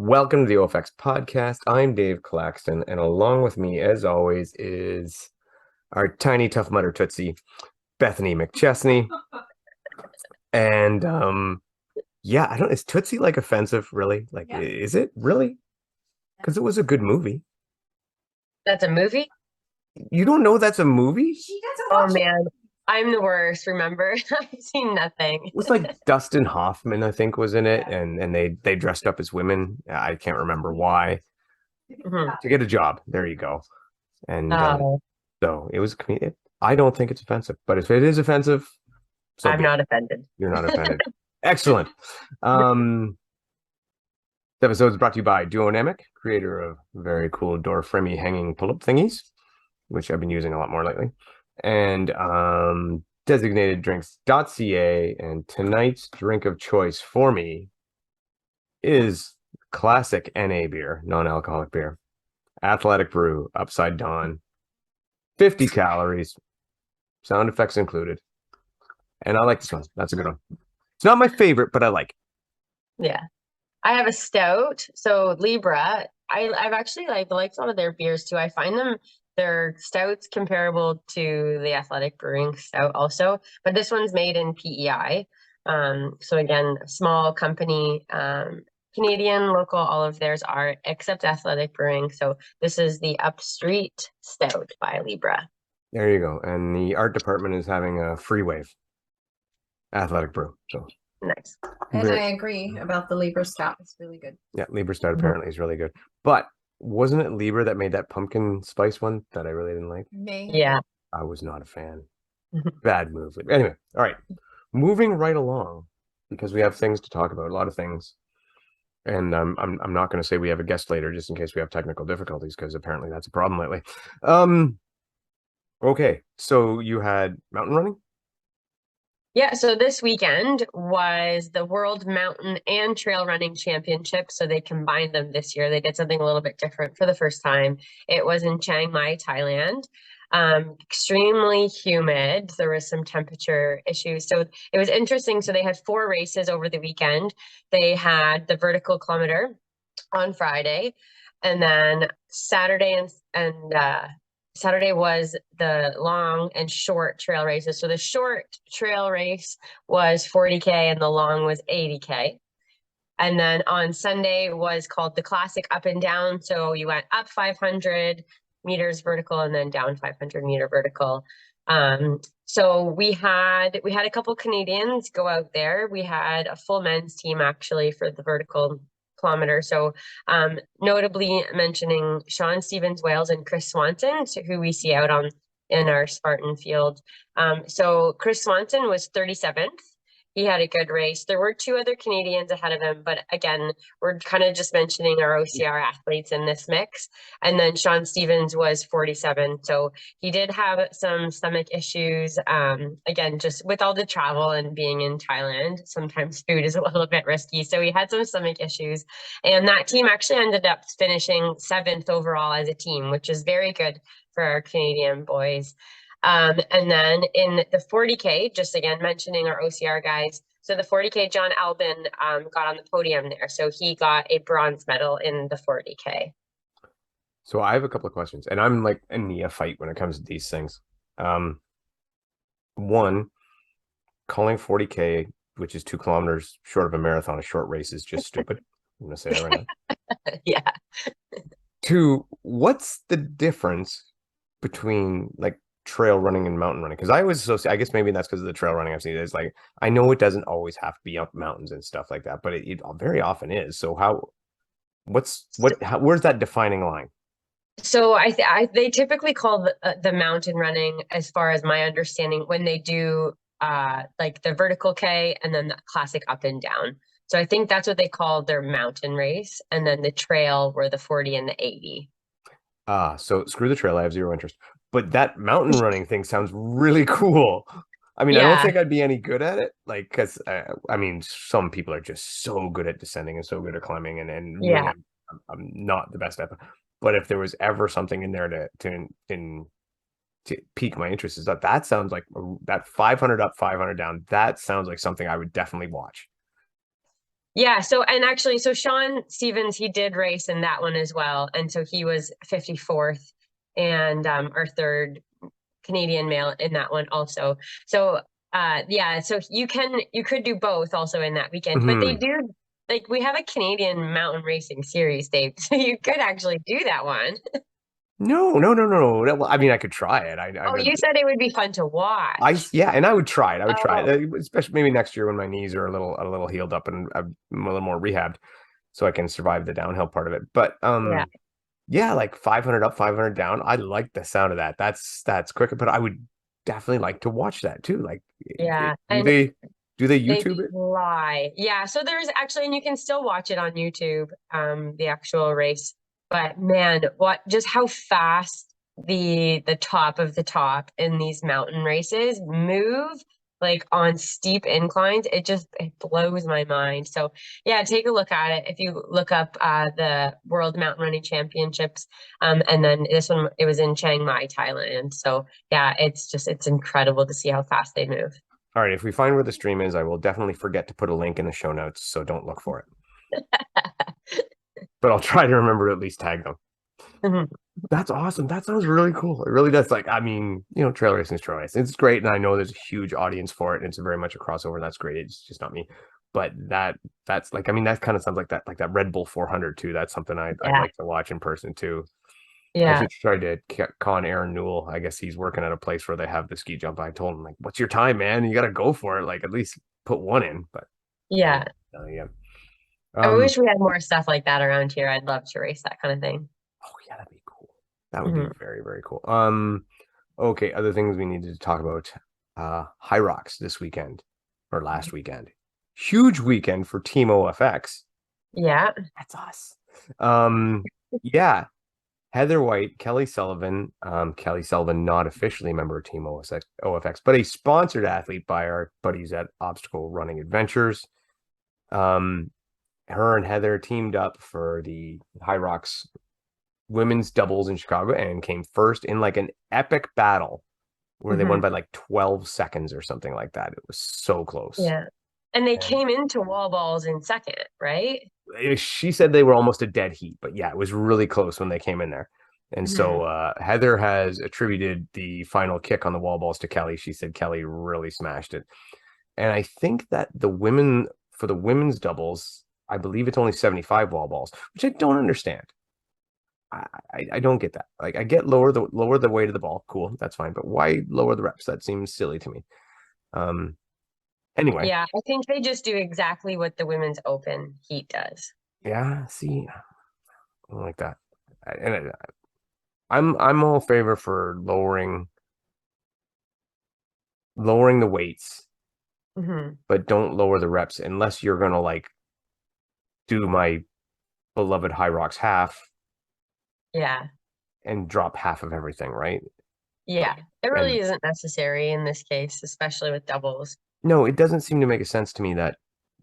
Welcome to the OFX podcast. I'm Dave Claxton, and along with me, as always, is our tiny tough mudder Tootsie, Bethany McChesney. And yeah, I don't, is Tootsie like offensive, really? Like, Yeah. is it really? Because it was a good movie. That's a movie? You don't know that's a movie? She doesn't Oh watch it. man, I'm the worst, remember? I've seen nothing. It was like Dustin Hoffman, I think, was in it, Yeah. and they dressed up as women. I can't remember why. Mhm. To get a job. There you go. And Oh, so it was. I don't think it's offensive, but if it is offensive, so I'm be it. not offended. You're not offended. Excellent. This episode is brought to you by Duonamic, creator of very cool door framey hanging pull-up thingies, which I've been using a lot more lately, and Designateddrinks.ca. And tonight's drink of choice for me is classic NA beer, non-alcoholic beer, Athletic Brew, Upside Dawn, 50 calories, sound effects included. And I like this one. That's a good one. It's not my favorite, but I like it. Yeah. I have a stout. So Libra, I've actually liked a lot of their beers too. I find their stouts comparable to the Athletic Brewing stout also, but this one's made in PEI. So again, small company, Canadian, local, all of theirs are except Athletic Brewing. So this is the Upstreet Stout by Libra. There you go. And the art department is having a free wave. Athletic Brew. So Nice. And very- I agree about the Libra stout. It's really good. yeah, Libra Stout apparently is really good. But wasn't it Libra that made that pumpkin spice one that I really didn't like? Yeah. I was not a fan. Bad move. Anyway, all right. Moving right along because we have things to talk about, a lot of things. And I'm not going to say we have a guest later just in case we have technical difficulties because apparently that's a problem lately. Okay, so you had mountain running? Yeah, so this weekend was the World Mountain and Trail Running Championship. So they combined them this year. They did something a little bit different for the first time. It was in Chiang Mai, Thailand. Extremely humid. There was some temperature issues. So it was interesting. So they had 4 races over the weekend. They had the vertical kilometer on Friday, and then Saturday was the long and short trail races. So the short trail race was 40K and the long was 80K. And then on Sunday was called the classic up and down. So you went up 500 meters vertical and then down 500-meter vertical. So we had a couple Canadians go out there. We had a full men's team actually for the vertical kilometer. So notably mentioning Sean Stevens Wales and Chris Swanson, who we see out in our Spartan field. So Chris Swanson was 37th. He had a good race. There were 2 other Canadians ahead of him, but again, we're kind of just mentioning our OCR athletes in this mix. And then Sean Stevens was 47. So he did have some stomach issues. Again, just with all the travel and being in Thailand, sometimes food is a little bit risky. So he had some stomach issues. And that team actually ended up finishing 7th overall as a team, which is very good for our Canadian boys. And then in the 40K, just again mentioning our OCR guys. So the 40K, John Albin got on the podium there. So he got a bronze medal in the 40K. So I have a couple of questions, and I'm like a neophyte when it comes to these things. One, calling 40K, which is 2 kilometers short of a marathon, a short race is just stupid. I'm going to say that right now. Yeah. 2, what's the difference between like trail running and mountain running? Because I always associate, I guess maybe that's because of the trail running I've seen. It's like, I know it doesn't always have to be up mountains and stuff like that, but it very often is. So where's that defining line? So they typically call the mountain running, as far as my understanding, when they do like the vertical K and then the classic up and down. So I think that's what they call their mountain race, and then the trail were the 40 and the 80. So screw the trail. I have zero interest. But that mountain running thing sounds really cool. I mean, I don't Yeah. think I'd be any good at it, like, because I mean, some people are just so good at descending and so good at climbing, and really, Yeah. I'm not the best at it. But if there was ever something in there to pique my interest, is that sounds like that 500 up, 500 down. That sounds like something I would definitely watch. Yeah, so and actually, so Sean Stevens, he did race in that one as well, and so he was 54th and our third Canadian male in that one also. So yeah, so you could do both also in that weekend, but they Mhm. do like we have a Canadian mountain racing series, Dave, so you could actually do that one. No, no, no, no, no. Well, I mean, I could try it. Oh, you said it would be fun to watch. Yeah, and I would try it. I would try Oh, it, especially maybe next year when my knees are a little healed up and I'm a little more rehabbed, so I can survive the downhill part of it. But yeah, yeah, like 500 up, 500 down. I like the sound of that. That's quicker, but I would definitely like to watch that too. Like, yeah. do And they they YouTube it? fly. Yeah, so there's actually, and you can still watch it on YouTube, the actual race. But man, what just how fast the top of the top in these mountain races move like on steep inclines. It blows my mind. So yeah, take a look at it. If you look up the World Mountain Running Championships, and then this one it was in Chiang Mai, Thailand. So yeah, it's incredible to see how fast they move. All right, if we find where the stream is, I will definitely forget to put a link in the show notes, so don't look for it. But I'll try to remember to at least tag them. That's awesome. That sounds really cool. It really does. Like, I mean, trail racing is trail racing. It's great, and I know there's a huge audience for it, and it's very much a crossover. And that's great. It's just not me. But that's like, I mean, that kind of sounds like that Red Bull 400 too. That's something I'd Yeah. like to watch in person too. I Yeah. should try to con Aaron Newell. I guess he's working at a place where they have the ski jump. I told him, like, what's your time, man? You got to go for it. Like, at least put one in. But Yeah. yeah. I Um. wish we had more stuff like that around here. I'd love to race that kind of thing. Oh yeah, that'd be cool. That would be Hmm. very, very cool. Okay, other things we needed to talk about. High Rocks this weekend or last weekend. Huge weekend for Team OFX. Yeah. That's us. Yeah. Heather White, Kelly Sullivan, not officially a member of Team OFX, but a sponsored athlete by our buddies at Obstacle Running Adventures. Her and Heather teamed up for the High Rocks women's doubles in Chicago and came first in like an epic battle where they won Hmm. by like 12 seconds or something like that. It was so close. Yeah. And they And came into wall balls in second, right? she said they were almost a dead heat, but yeah, it was really close when they came in there. And Hmm. so Heather has attributed the final kick on the wall balls to Kelly. She said Kelly really smashed it. And I think that for the women's doubles, I believe it's only 75 wall balls, which I don't understand. I don't get that. Like, I get lower the weight of the ball, cool, that's fine, but why lower the reps? That seems silly to me. Anyway, Yeah. I think they just do exactly what the women's open heat does. yeah, see, I don't like that. And I'm all favor for lowering the weights, Hmm. but don't lower the reps unless you're gonna like do my beloved High Rocks half Yeah. and drop half of everything, right? Yeah. It really And isn't necessary in this case, especially with doubles. no, it doesn't seem to make a sense to me that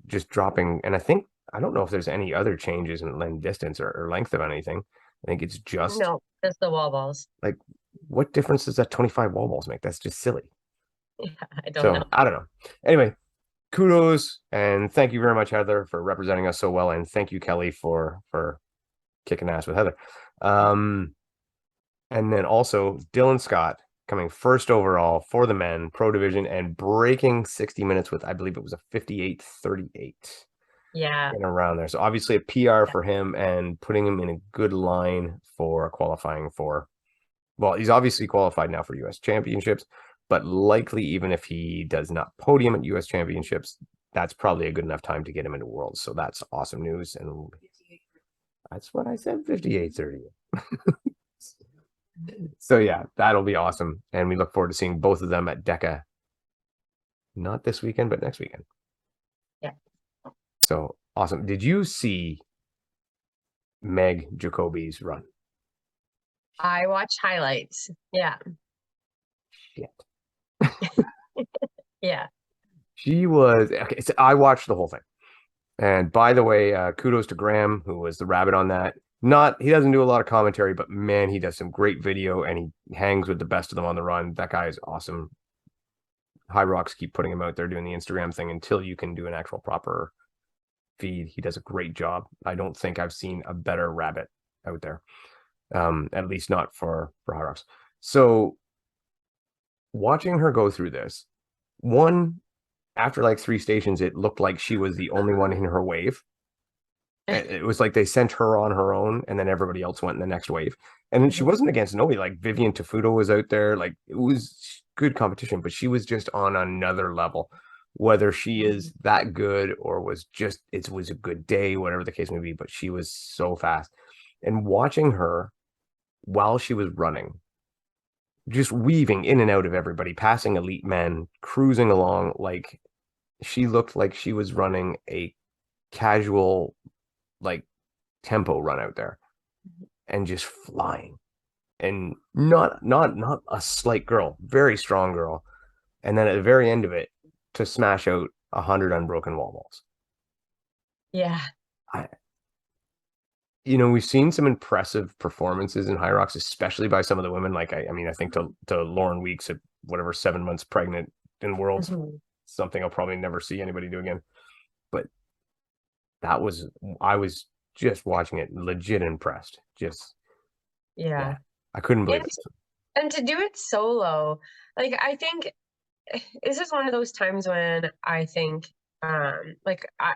just dropping, and I don't know if there's any other changes in length, distance, or length of anything. I think it's just No, just the wall balls. like, what difference does that 25 wall balls make? That's just silly. Yeah, I don't So know. I don't know. Anyway, kudos and thank you very much, Heather, for representing us so well, and thank you, Kelly, for kicking ass with Heather. And then also Dylan Scott coming first overall for the men pro division and breaking 60 minutes with, I believe it was a 58:38 Yeah. and around there. So obviously a PR for him and putting him in a good line for qualifying for, well, he's obviously qualified now for US championships, but likely even if he does not podium at US championships, that's probably a good enough time to get him into worlds. So that's awesome news. And that's what I said, 58:38. So yeah, that'll be awesome. And we look forward to seeing both of them at DECA, not this weekend, but next weekend. Yeah. So awesome. Did you see Meg Jacoby's run? I watch highlights. Yeah. Shit. Yeah. She was okay. So I watched the whole thing. And by the way, kudos to Graham, who was the rabbit on that. He doesn't do a lot of commentary, but man, he does some great video and he hangs with the best of them on the run. That guy is awesome. High Rocks keep putting him out there doing the Instagram thing until you can do an actual proper feed. He does a great job. I don't think I've seen a better rabbit out there, at least not for High Rocks. So watching her go through this, one, after like 3 stations, it looked like she was the only one in her wave. It was like they sent her on her own, and then everybody else went in the next wave. And then she wasn't against nobody. Like Vivian Tafuto was out there. Like it was good competition, but she was just on another level. Whether she is that good or was just it was a good day, whatever the case may be, but she was so fast. And watching her while she was running, just weaving in and out of everybody, passing elite men, cruising along, like she looked like she was running a casual like tempo run out there and just flying, and not a slight girl, very strong girl. And then at the very end of it, to smash out 100 unbroken wall balls. Yeah. We've seen some impressive performances in High Rocks, especially by some of the women. Like I mean, I think to Lauren Weeks at whatever 7 months pregnant in Worlds, something I'll probably never see anybody do again. But I was just watching it, legit impressed. Just Yeah. I couldn't believe it. And to do it solo, like I think this is one of those times when I think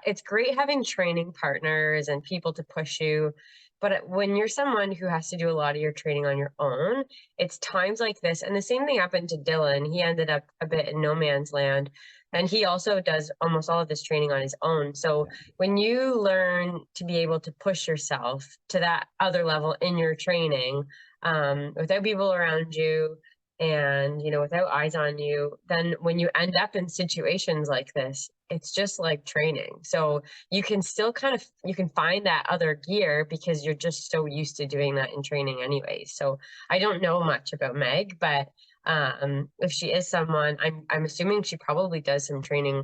it's great having training partners and people to push you, but when you're someone who has to do a lot of your training on your own, it's times like this. And the same thing happened to Dylan. He ended up a bit in no man's land, and he also does almost all of this training on his own. So when you learn to be able to push yourself to that other level in your training, without people around you, and without eyes on you, then when you end up in situations like this, it's just like training. So you can still you can find that other gear because you're just so used to doing that in training anyway. So I don't know much about Meg, but if she is someone, I'm assuming she probably does some training,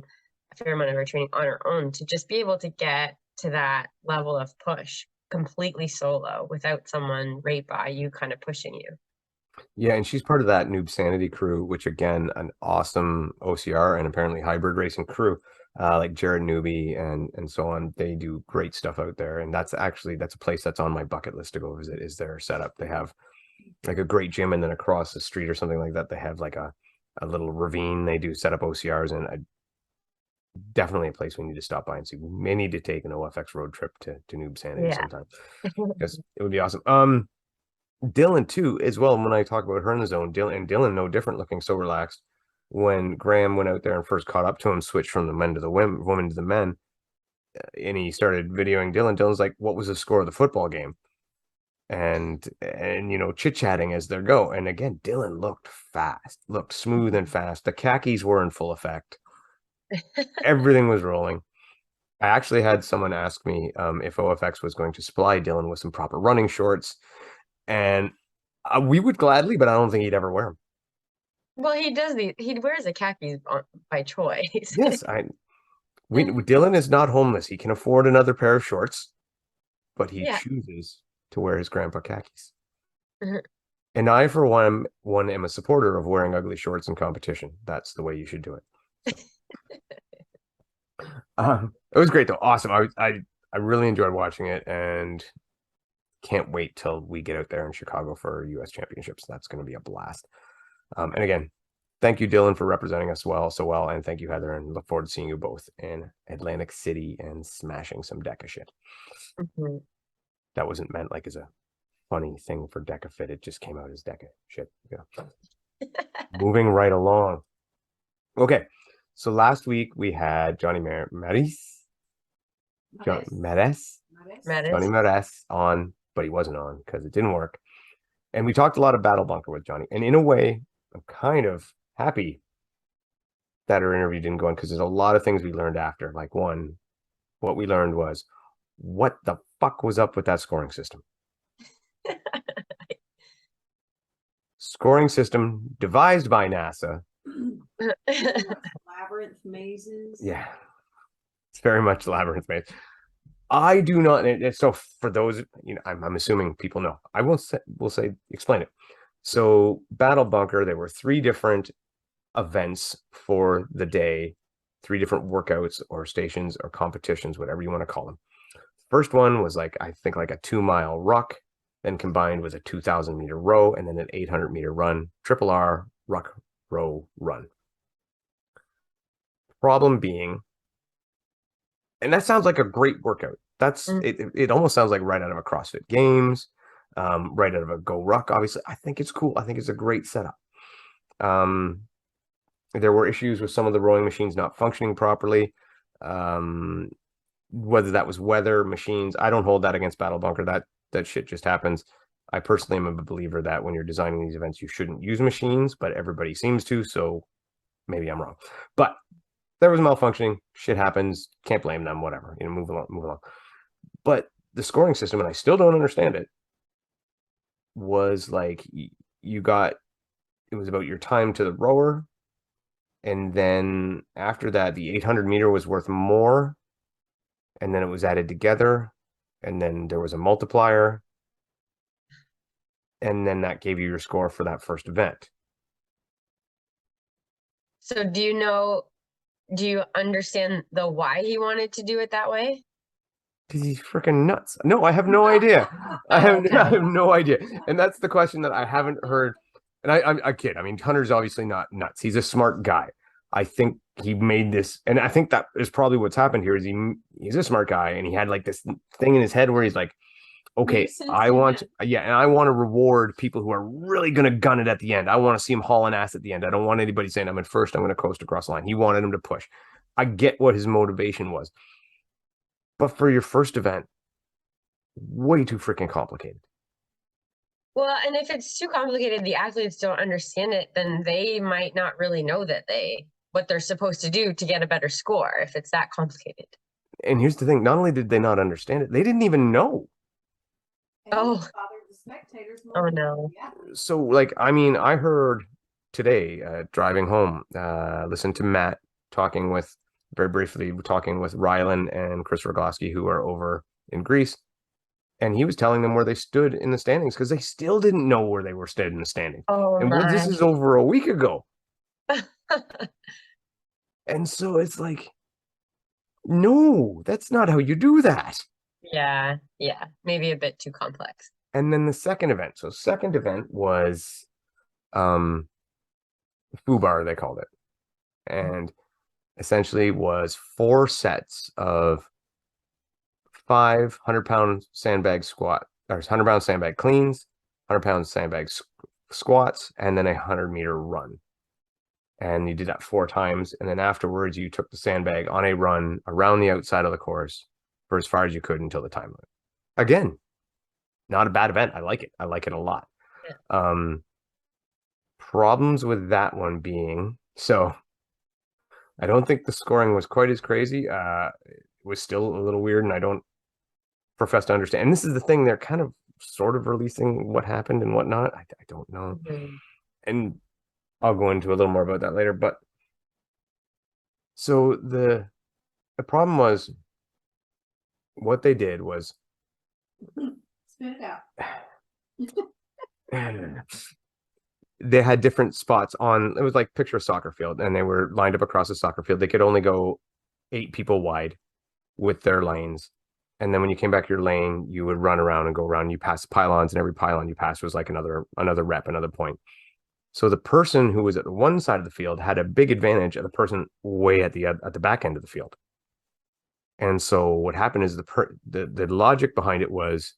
a fair amount of her training on her own, to just be able to get to that level of push completely solo without someone right by you kind of pushing you. Yeah, and she's part of that Noob Sanity crew, which again, an awesome OCR and apparently hybrid racing crew, like Jared Newby and so on. They do great stuff out there, and that's a place that's on my bucket list to go visit. Is their setup? They have like a great gym, and then across the street or something like that, they have like a little ravine. They do set up OCRs, and definitely a place we need to stop by and see. We may need to take an OFX road trip to Noob Sanity sometime, because it would be awesome. Dylan too, as well. When I talk about her in the zone, Dylan, no different, looking so relaxed. When Graham went out there and first caught up to him, switched from the men to the women to the men, and he started videoing Dylan. Dylan's like, "What was the score of the football game?" And chit chatting as they go. And again, Dylan looked fast, looked smooth and fast. The khakis were in full effect. Everything was rolling. I actually had someone ask me if OFX was going to supply Dylan with some proper running shorts. And we would gladly, but I don't think he'd ever wear them. Well, he wears the khakis by choice. Yes, Dylan is not homeless. He can afford another pair of shorts, but he chooses to wear his grandpa khakis. And I, for one, am a supporter of wearing ugly shorts in competition. That's the way you should do it. It was great though. Awesome. I really enjoyed watching it, and can't wait till we get out there in Chicago for US championships. That's going to be a blast. And again, thank you, Dylan, for representing us so well. And thank you, Heather, and look forward to seeing you both in Atlantic City and smashing some DECA shit. That wasn't meant like as a funny thing for DECA Fit. It just came out as DECA shit. Moving right along. Okay. So last week we had Johnny Maris on, but he wasn't on because it didn't work. And we talked a lot of Battle Bunker with Johnny. And in a way, I'm kind of happy that our interview didn't go on, because there's a lot of things we learned after. Like, one, what we learned was, what the fuck was up with that scoring system? Scoring system devised by NASA. Labyrinth mazes. Yeah. It's very much labyrinth maze. I do not. So for those, I'm assuming people know. I will say, explain it. So Battle Bunker, there were 3 different events for the day three different workouts or stations or competitions, whatever you want to call them. First one was like, I think like a 2-mile ruck, then combined with a 2,000-meter row, and then an 800-meter run, triple R, ruck, row, run. Problem being, and that sounds like a great workout. That's it almost sounds like right out of a CrossFit Games, right out of a Go Ruck. Obviously, I think it's cool. I think it's a great setup. There were issues with some of the rowing machines not functioning properly. Whether that was weather, machines, I don't hold that against Battle Bunker. That shit just happens. I personally am a believer that when you're designing these events, you shouldn't use machines, but everybody seems to, so maybe I'm wrong. But there was malfunctioning. Shit happens. Can't blame them. Whatever. Move along. But the scoring system, and I still don't understand it, was like you got, it was about your time to the rower, and then after that, the 800-meter was worth more, and then it was added together, and then there was a multiplier, and then that gave you your score for that first event. So do you understand the why he wanted to do it that way? Because he's freaking nuts. No, I have no idea. I have no idea. And that's the question that I haven't heard. And I kid. I mean, Hunter's obviously not nuts. He's a smart guy. I think he made this, and I think that is probably what's happened here. Is he's a smart guy, and he had like this thing in his head where he's like, okay, I want and I want to reward people who are really going to gun it at the end. I want to see him hauling ass at the end. I don't want anybody saying I'm in first, I'm going to coast across the line. He wanted him to push. I get what his motivation was. But for your first event, way too freaking complicated. Well, and if it's too complicated, the athletes don't understand it, then they might not really know what they're supposed to do to get a better score if it's that complicated. And here's the thing, not only did they not understand it, they didn't even know. Oh. Oh no. So like, I mean, I heard today, driving home, listened to Matt very briefly talking with Rylan and Chris Rogowski, who are over in Greece. And he was telling them where they stood in the standings because they still didn't know where they were stood in the standings. Oh, and this is over a week ago. And so it's like, no, that's not how you do that. Yeah, maybe a bit too complex. And then the second event. So second event was FUBAR, they called it. And essentially was 4 sets of 5 100-pound sandbag squat, or 100-pound sandbag cleans, 100-pound sandbag squats, and then a 100-meter run. And you did that 4 times. And then afterwards, you took the sandbag on a run around the outside of the course for as far as you could until the time limit. Again, not a bad event. I like it. I like it a lot. Yeah. Problems with that one being, so I don't think the scoring was quite as crazy. It was still a little weird, and I don't profess to understand. And this is the thing, they're kind of sort of releasing what happened and whatnot. I don't know. And I'll go into a little more about that later. But so the problem was, what they did was spit it out. They had different spots on, it was like picture a soccer field, and they were lined up across the soccer field. They could only go 8 people wide with their lanes. And then when you came back your lane, you would run around and go around. You pass pylons, and every pylon you passed was like another rep, another point. So the person who was at the one side of the field had a big advantage of the person way at the back end of the field. And so what happened is the logic behind it was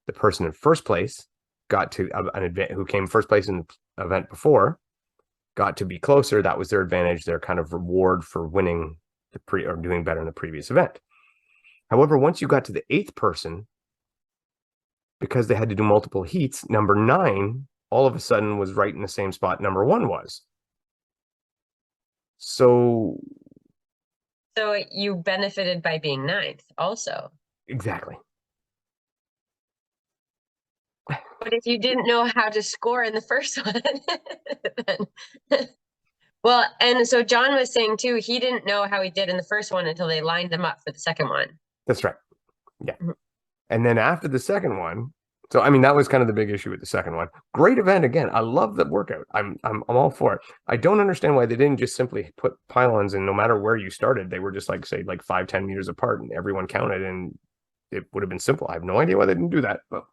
the person in first place got to an event, who came first place in the event before, got to be closer. That was their advantage, their kind of reward for winning or doing better in the previous event. However, once you got to the 8th person, because they had to do multiple heats, number 9 all of a sudden was right in the same spot number 1 was. So you benefited by being 9th also. Exactly. But if you didn't know how to score in the first one, then well, and so John was saying too, he didn't know how he did in the first one until they lined them up for the second one. That's right. Yeah. And then after the second one, So I mean, that was kind of the big issue with the second one. Great event again. I love the workout. I'm all for it. I don't understand why they didn't just simply put pylons in. No matter where you started, they were just like, say, like 5-10 meters apart, and everyone counted, and it would have been simple. I have no idea why they didn't do that, but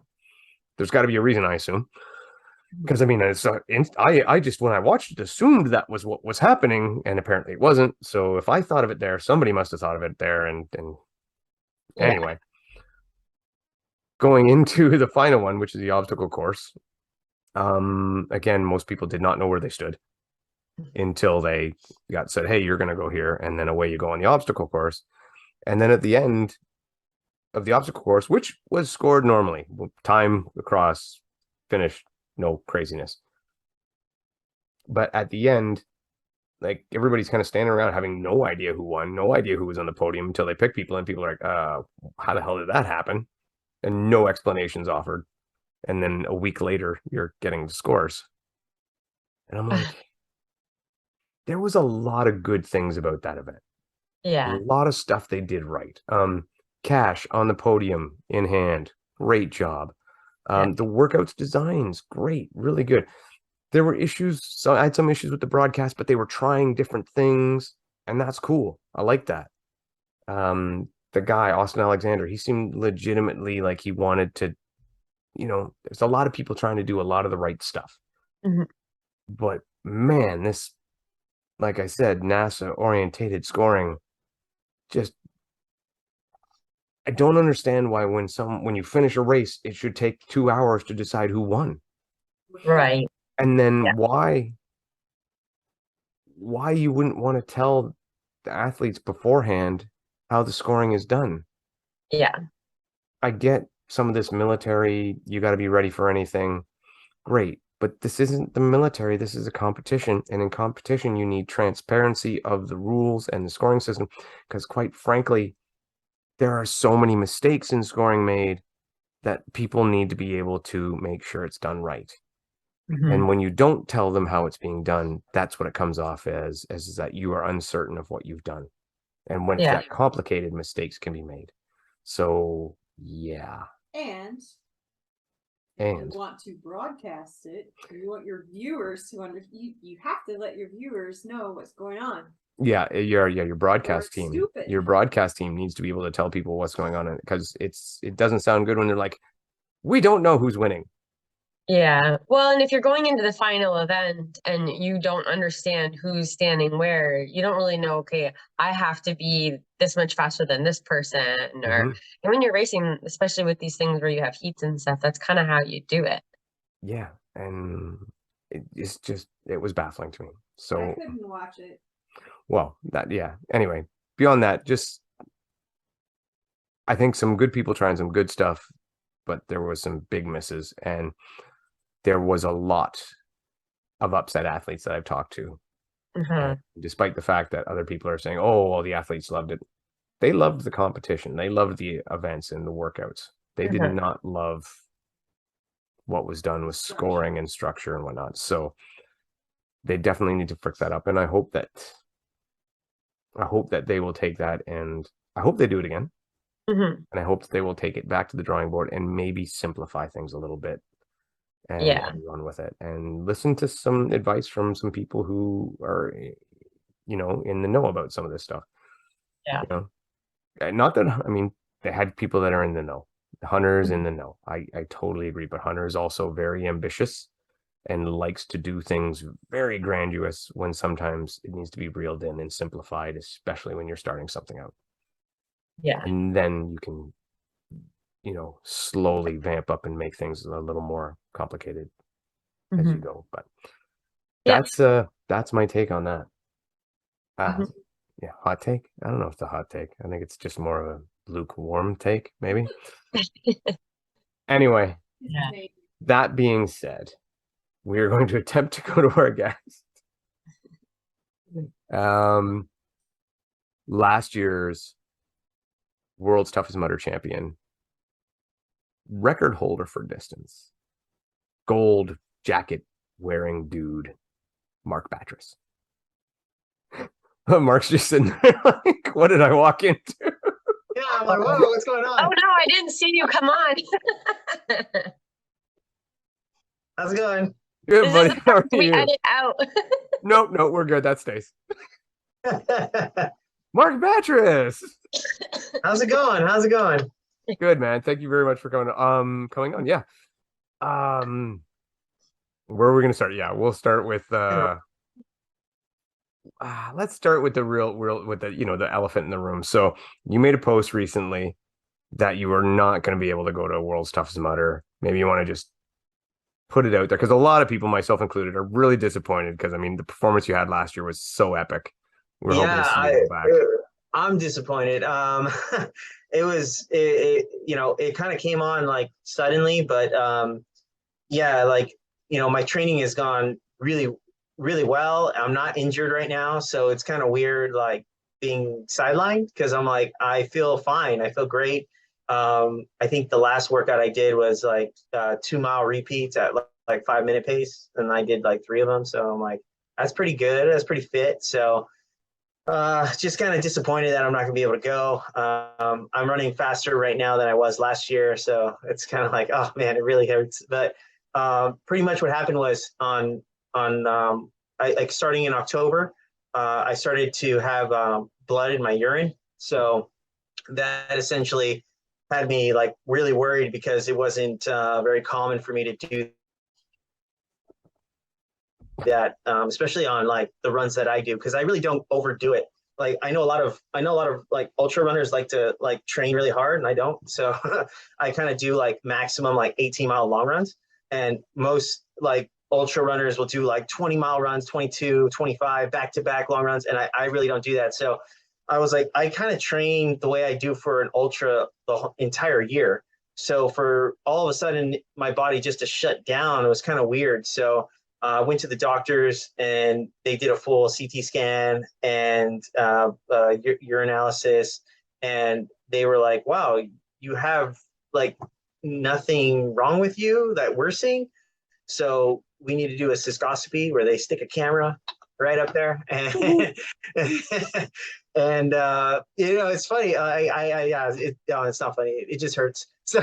there's got to be a reason, I assume. Because I mean, I just, when I watched it, assumed that was what was happening, and apparently it wasn't. So if I thought of it there, somebody must have thought of it there. And Yeah. anyway, going into the final one, which is the obstacle course. Again, most people did not know where they stood until they got said, "Hey, you're going to go here," and then away you go on the obstacle course. And then at the end of the obstacle course, which was scored normally, time across, finish, no craziness. But at the end, like everybody's kind of standing around having no idea who won, no idea who was on the podium until they pick people, and people are like, how the hell did that happen? And no explanations offered. And then a week later, you're getting the scores. And I'm like, there was a lot of good things about that event. Yeah. A lot of stuff they did right. Cash on the podium in hand, great job. The workouts designs, great, really good. There were issues. So I had some issues with the broadcast, but they were trying different things, and that's cool. I like that. The guy, Austin Alexander, he seemed legitimately like he wanted to, there's a lot of people trying to do a lot of the right stuff. Mm-hmm. But man, this, like I said, NASA orientated scoring, just, I don't understand why when you finish a race, it should take 2 hours to decide who won. Right. And then why you wouldn't want to tell the athletes beforehand how the scoring is done. Yeah. I get some of this military, you got to be ready for anything. Great. But this isn't the military. This is a competition. And in competition, you need transparency of the rules and the scoring system. Because quite frankly, there are so many mistakes in scoring made that people need to be able to make sure it's done right. Mm-hmm. And when you don't tell them how it's being done, that's what it comes off as is that you are uncertain of what you've done. And when it's that complicated, mistakes can be made. So, yeah. And you want to broadcast it, you want your viewers to you have to let your viewers know what's going on. Yeah, your broadcast team. Stupid. Your broadcast team needs to be able to tell people what's going on, because it doesn't sound good when they're like, we don't know who's winning. Yeah. Well, and if you're going into the final event and you don't understand who's standing where, you don't really know, okay, I have to be this much faster than this person. Or and when you're racing, especially with these things where you have heats and stuff, that's kind of how you do it. Yeah. And it was baffling to me. So I couldn't watch it. Well, anyway, beyond that, just I think some good people trying some good stuff, but there was some big misses, and there was a lot of upset athletes that I've talked to. Despite the fact that other people are saying, oh, well, the athletes loved it. They loved the competition. They loved the events and the workouts. They did not love what was done with scoring and structure and whatnot. So they definitely need to fix that up. And I hope that they will take that, and I hope they do it again. And I hope that they will take it back to the drawing board and maybe simplify things a little bit and run with it, and listen to some advice from some people who are, in the know about some of this stuff. Yeah. Not that, I mean, they had people that are in the know. Hunter's in the know. I totally agree. But Hunter is also very ambitious and likes to do things very grandiose when sometimes it needs to be reeled in and simplified, especially when you're starting something out. Yeah. And then you can, slowly vamp up and make things a little more complicated as you go. But that's my take on that. Yeah, hot take. I don't know if it's a hot take. I think it's just more of a lukewarm take, maybe. Anyway, that being said, we are going to attempt to go to our guest. Last year's World's Toughest Mudder champion, record holder for distance, gold jacket wearing dude, Mark Batres. Mark's just sitting there like, what did I walk into? Yeah, I'm like, whoa, what's going on? Oh no, I didn't see you. Come on. How's it going? Good, This buddy. is the How part are we you? edit out. Nope, nope, we're good. That stays. Mark Batres. How's it going? How's it going? Good, man. Thank you very much for coming on. Yeah. Um, where are we gonna start? Yeah, we'll start with let's start with the real with the the elephant in the room. So you made a post recently that you are not going to be able to go to World's Toughest Mudder. Maybe you want to just put it out there because a lot of people, myself included, are really disappointed because I mean the performance you had last year was so epic. We're hoping to Yeah, see you go back. I'm disappointed. It kind of came on like suddenly, but yeah, like my training has gone really, really well. I'm not injured right now, so it's kind of weird, like being sidelined because I'm like I feel fine. I feel great. I think the last workout I did was like 2 mile repeats at like 5 minute pace, and I did like 3 of them. So I'm like, that's pretty good. That's pretty fit. So just kind of disappointed that I'm not gonna be able to go. I'm running faster right now than I was last year, so it's kind of like, oh man, it really hurts. But pretty much what happened was like starting in October, I started to have blood in my urine. So that essentially had me like really worried because it wasn't very common for me to do that, especially on like the runs that I do, because I really don't overdo it. Like I know a lot of like ultra runners like to like train really hard, and I don't. So I kind of do like maximum like 18-mile long runs, and most like ultra runners will do like 20-mile runs, 22, 25 back-to-back long runs, and I really don't do that. So I was like, I kind of train the way I do for an ultra the entire year. So for all of a sudden my body just to shut down, it was kind of weird. So I went to the doctors and they did a full CT scan and urinalysis, and they were like, "Wow, you have like nothing wrong with you that we're seeing. So we need to do a cystoscopy where they stick a camera right up there." And and it's funny. Yeah, no, it's not funny. It just hurts. So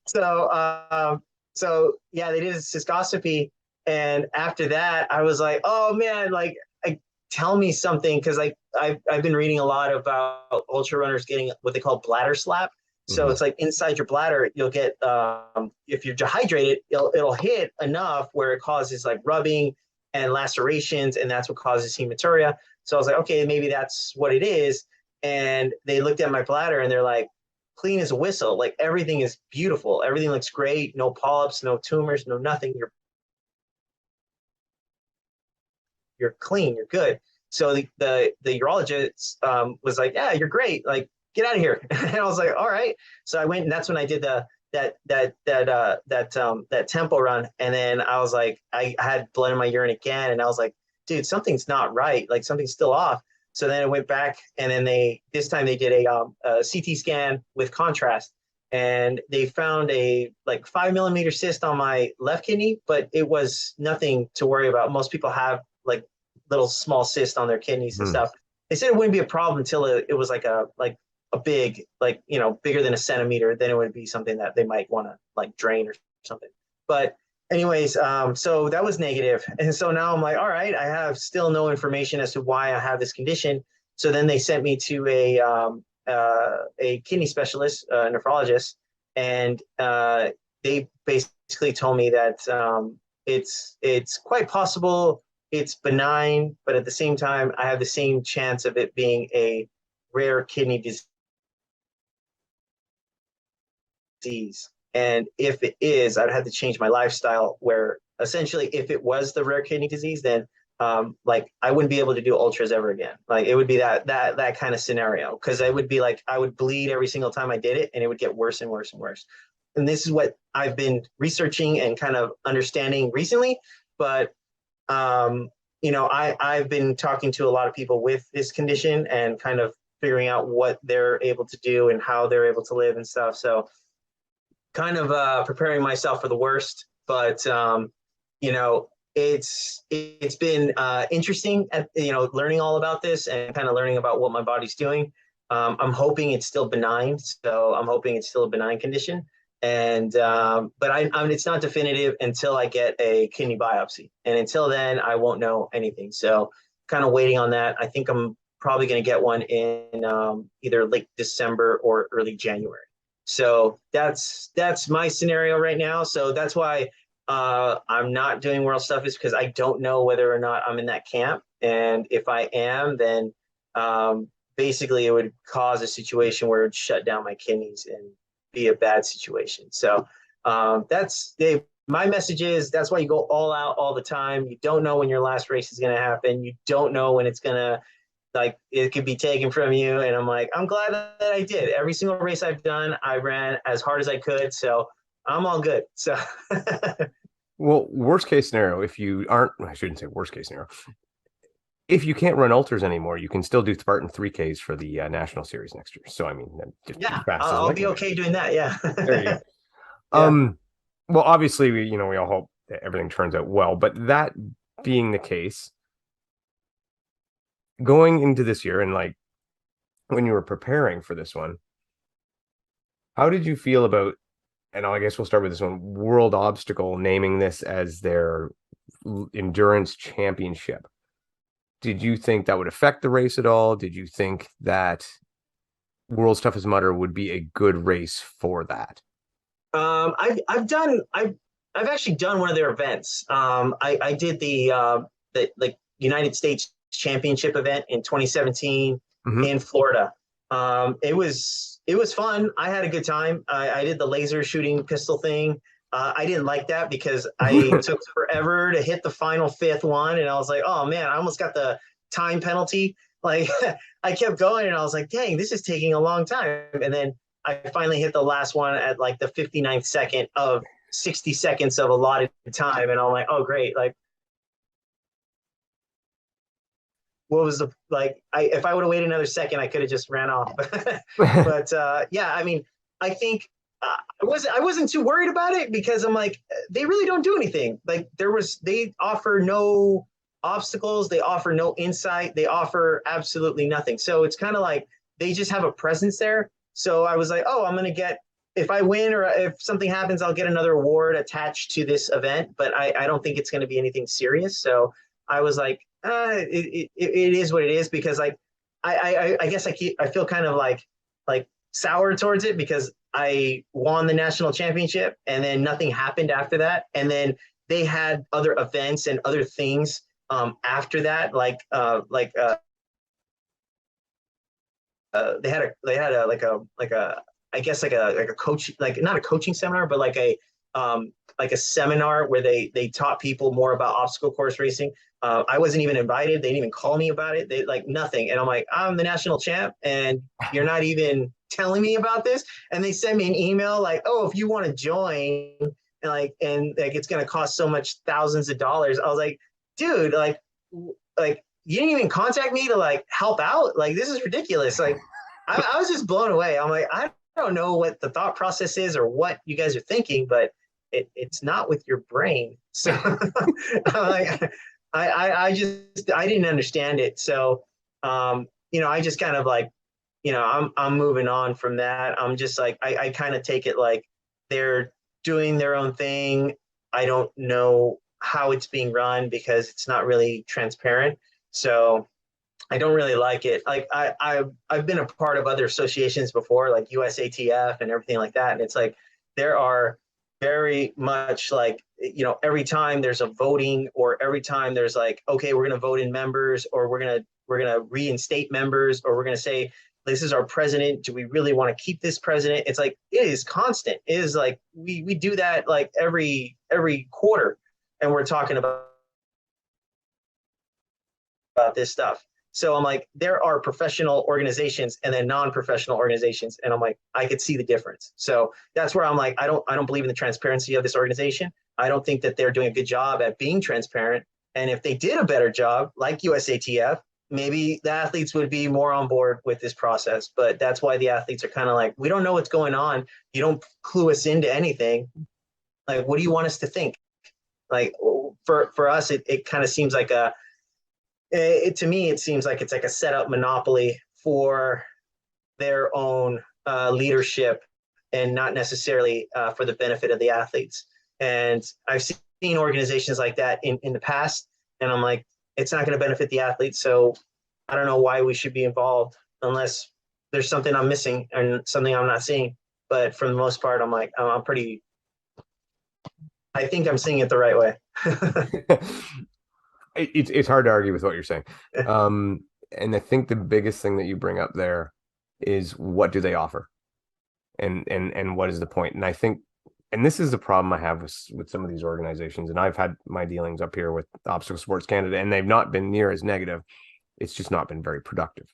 so so yeah, they did a cystoscopy, and after that, I was like, oh man, like, tell me something, because like I've been reading a lot about ultra runners getting what they call bladder slap. So it's like inside your bladder, you'll get if you're dehydrated, it'll hit enough where it causes like rubbing and lacerations, and that's what causes hematuria. So I was like, okay, maybe that's what it is. And they looked at my bladder and they're like, clean as a whistle. Like everything is beautiful. Everything looks great. No polyps, no tumors, no nothing. You're clean. You're good. So the urologist was like, yeah, you're great. Like, get out of here. And I was like, all right. So I went, and that's when I did that tempo run. And then I was like, I had blood in my urine again, and I was like, dude, something's not right. Like something's still off. So then I went back, and then this time they did a CT scan with contrast, and they found a like 5 millimeter cyst on my left kidney, but it was nothing to worry about. Most people have like little small cysts on their kidneys and stuff. They said it wouldn't be a problem until it was like a big, like, bigger than a centimeter. Then it would be something that they might want to like drain or something. But anyways, so that was negative. And so now I'm like, all right, I have still no information as to why I have this condition. So then they sent me to a kidney specialist, a nephrologist, and they basically told me that it's quite possible it's benign, but at the same time, I have the same chance of it being a rare kidney disease. And if it is, I'd have to change my lifestyle, where essentially if it was the rare kidney disease, then like I wouldn't be able to do ultras ever again. Like it would be that kind of scenario, because it would be like I would bleed every single time I did it, and it would get worse and worse and worse. And this is what I've been researching and kind of understanding recently. But I've been talking to a lot of people with this condition and kind of figuring out what they're able to do and how they're able to live and stuff. So kind of preparing myself for the worst. But it's been interesting at learning all about this and kind of learning about what my body's doing. I'm hoping it's still benign. So I'm hoping it's still a benign condition. And but I mean, it's not definitive until I get a kidney biopsy, and until then, I won't know anything. So, kind of waiting on that. I think I'm probably going to get one in either late December or early January. So that's my scenario right now. So that's why I'm not doing World Stuff, is because I don't know whether or not I'm in that camp, and if I am, then basically it would cause a situation where it would shut down my kidneys and be a bad situation. So that's my message is that's why you go all out all the time. You don't know when your last race is going to happen. You don't know when it's going to, like, it could be taken from you. And I'm like, I'm glad that I did. Every single race I've done, I ran as hard as I could. So I'm all good. So Well, worst case scenario, if you aren't, I shouldn't say worst case scenario. If you can't run ultras anymore, you can still do Spartan 3Ks for the national series next year. So I mean, just yeah, as fast as I'll be okay doing that. Yeah. There you go. Yeah. Well, obviously, we all hope that everything turns out well, but that being the case, going into this year and like when you were preparing for this one, how did you feel about, and I guess we'll start with this one, World Obstacle naming this as their endurance championship? Did you think that would affect the race at all? Did you think that World's Toughest Mudder would be a good race for that? I've actually done one of their events. I did the like United States Championship event in 2017 in Florida. It was fun. I had a good time. I did the laser shooting pistol thing. I didn't like that because I took forever to hit the final fifth one, and I was like, oh man, I almost got the time penalty. Like I kept going, and I was like, dang, this is taking a long time. And then I finally hit the last one at like the 59th second of 60 seconds of allotted time, and I'm like, oh great, like what was the like if I would have waited another second, I could have just ran off. But yeah, I mean, I think I wasn't too worried about it because I'm like, they really don't do anything. Like they offer no obstacles, they offer no insight, they offer absolutely nothing. So it's kind of like they just have a presence there. So I was like, oh, I'm gonna get, if I win or if something happens, I'll get another award attached to this event, but I don't think it's going to be anything serious. So I was like, it is what it is, because like I guess I feel kind of like sour towards it because I won the national championship and then nothing happened after that, and then they had other events and other things after that, they had a like a I guess like a coach, like not a coaching seminar, but like a seminar where they taught people more about obstacle course racing. I wasn't even invited. They didn't even call me about it. They like nothing. And I'm like, I'm the national champ, and you're not even telling me about this. And they sent me an email like, oh, if you want to join, and it's gonna cost so much, thousands of dollars. I was like, dude, like you didn't even contact me to like help out. Like this is ridiculous. Like I was just blown away. I'm like, I don't know what the thought process is or what you guys are thinking, but it's not with your brain. So like, I didn't understand it. So I just kind of like, I'm moving on from that. I'm just like, I kind of take it like they're doing their own thing. I don't know how it's being run because it's not really transparent. So I don't really like it. Like I've been a part of other associations before, like USATF and everything like that. And it's like, there are very much like, every time there's a voting, or every time there's like, okay, we're going to vote in members, or we're going to reinstate members, or we're going to say, this is our president. Do we really want to keep this president? It's like, it is constant. It is like, we do that like every quarter, and we're talking about this stuff. So I'm like, there are professional organizations and then non-professional organizations, and I'm like, I could see the difference. So that's where I'm like, I don't believe in the transparency of this organization. I don't think that they're doing a good job at being transparent. And if they did a better job, like USATF, maybe the athletes would be more on board with this process. But that's why the athletes are kind of like, we don't know what's going on. You don't clue us into anything. Like, what do you want us to think? Like for us, it kind of seems like to me, it seems like it's like a set up monopoly for their own leadership and not necessarily for the benefit of the athletes. And I've seen organizations like that in the past, and I'm like, it's not going to benefit the athletes. So I don't know why we should be involved unless there's something I'm missing and something I'm not seeing. But for the most part, I'm like, I think I'm seeing it the right way. It's hard to argue with what you're saying. And I think the biggest thing that you bring up there is, what do they offer? And what is the point? And I think, and this is the problem I have with some of these organizations, and I've had my dealings up here with Obstacle Sports Canada, and they've not been near as negative. It's just not been very productive.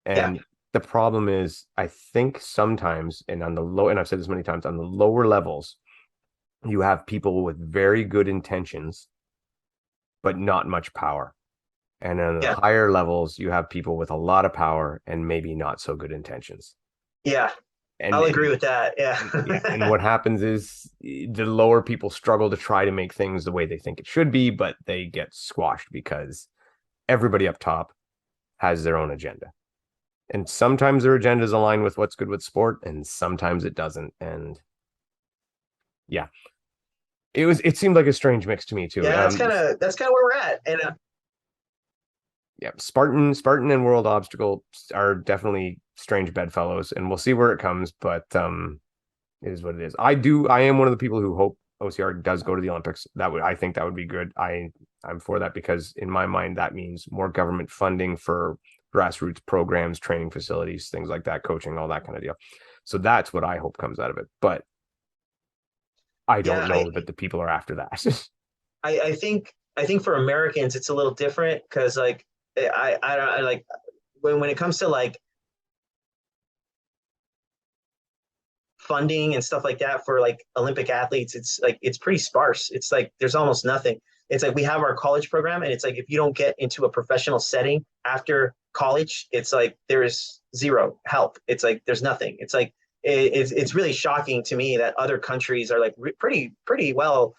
And the problem is, I think sometimes, and on the low, and I've said this many times, on the lower levels, you have people with very good intentions, but not much power. And on the higher levels, you have people with a lot of power and maybe not so good intentions. Yeah. And I'll agree with that. Yeah. And what happens is the lower people struggle to try to make things the way they think it should be, but they get squashed because everybody up top has their own agenda. And sometimes their agendas align with what's good with sport, and sometimes it doesn't. And yeah, it seemed like a strange mix to me too. Yeah, that's kind of where we're at. And yeah, Spartan and World Obstacle are definitely strange bedfellows, and we'll see where it comes, but it is what it is. I am one of the people who hope OCR does go to the Olympics. I think that would be good. I'm for that, because in my mind that means more government funding for grassroots programs, training facilities, things like that, coaching, all that kind of deal. So that's what I hope comes out of it. But I don't know that the people are after that. I think for Americans it's a little different, because like I like when it comes to like funding and stuff like that for like Olympic athletes, it's like it's pretty sparse. It's like there's almost nothing. It's like we have our college program, and it's like if you don't get into a professional setting after college, it's like there's zero help. It's like there's nothing. It's like it's really shocking to me that other countries are like pretty well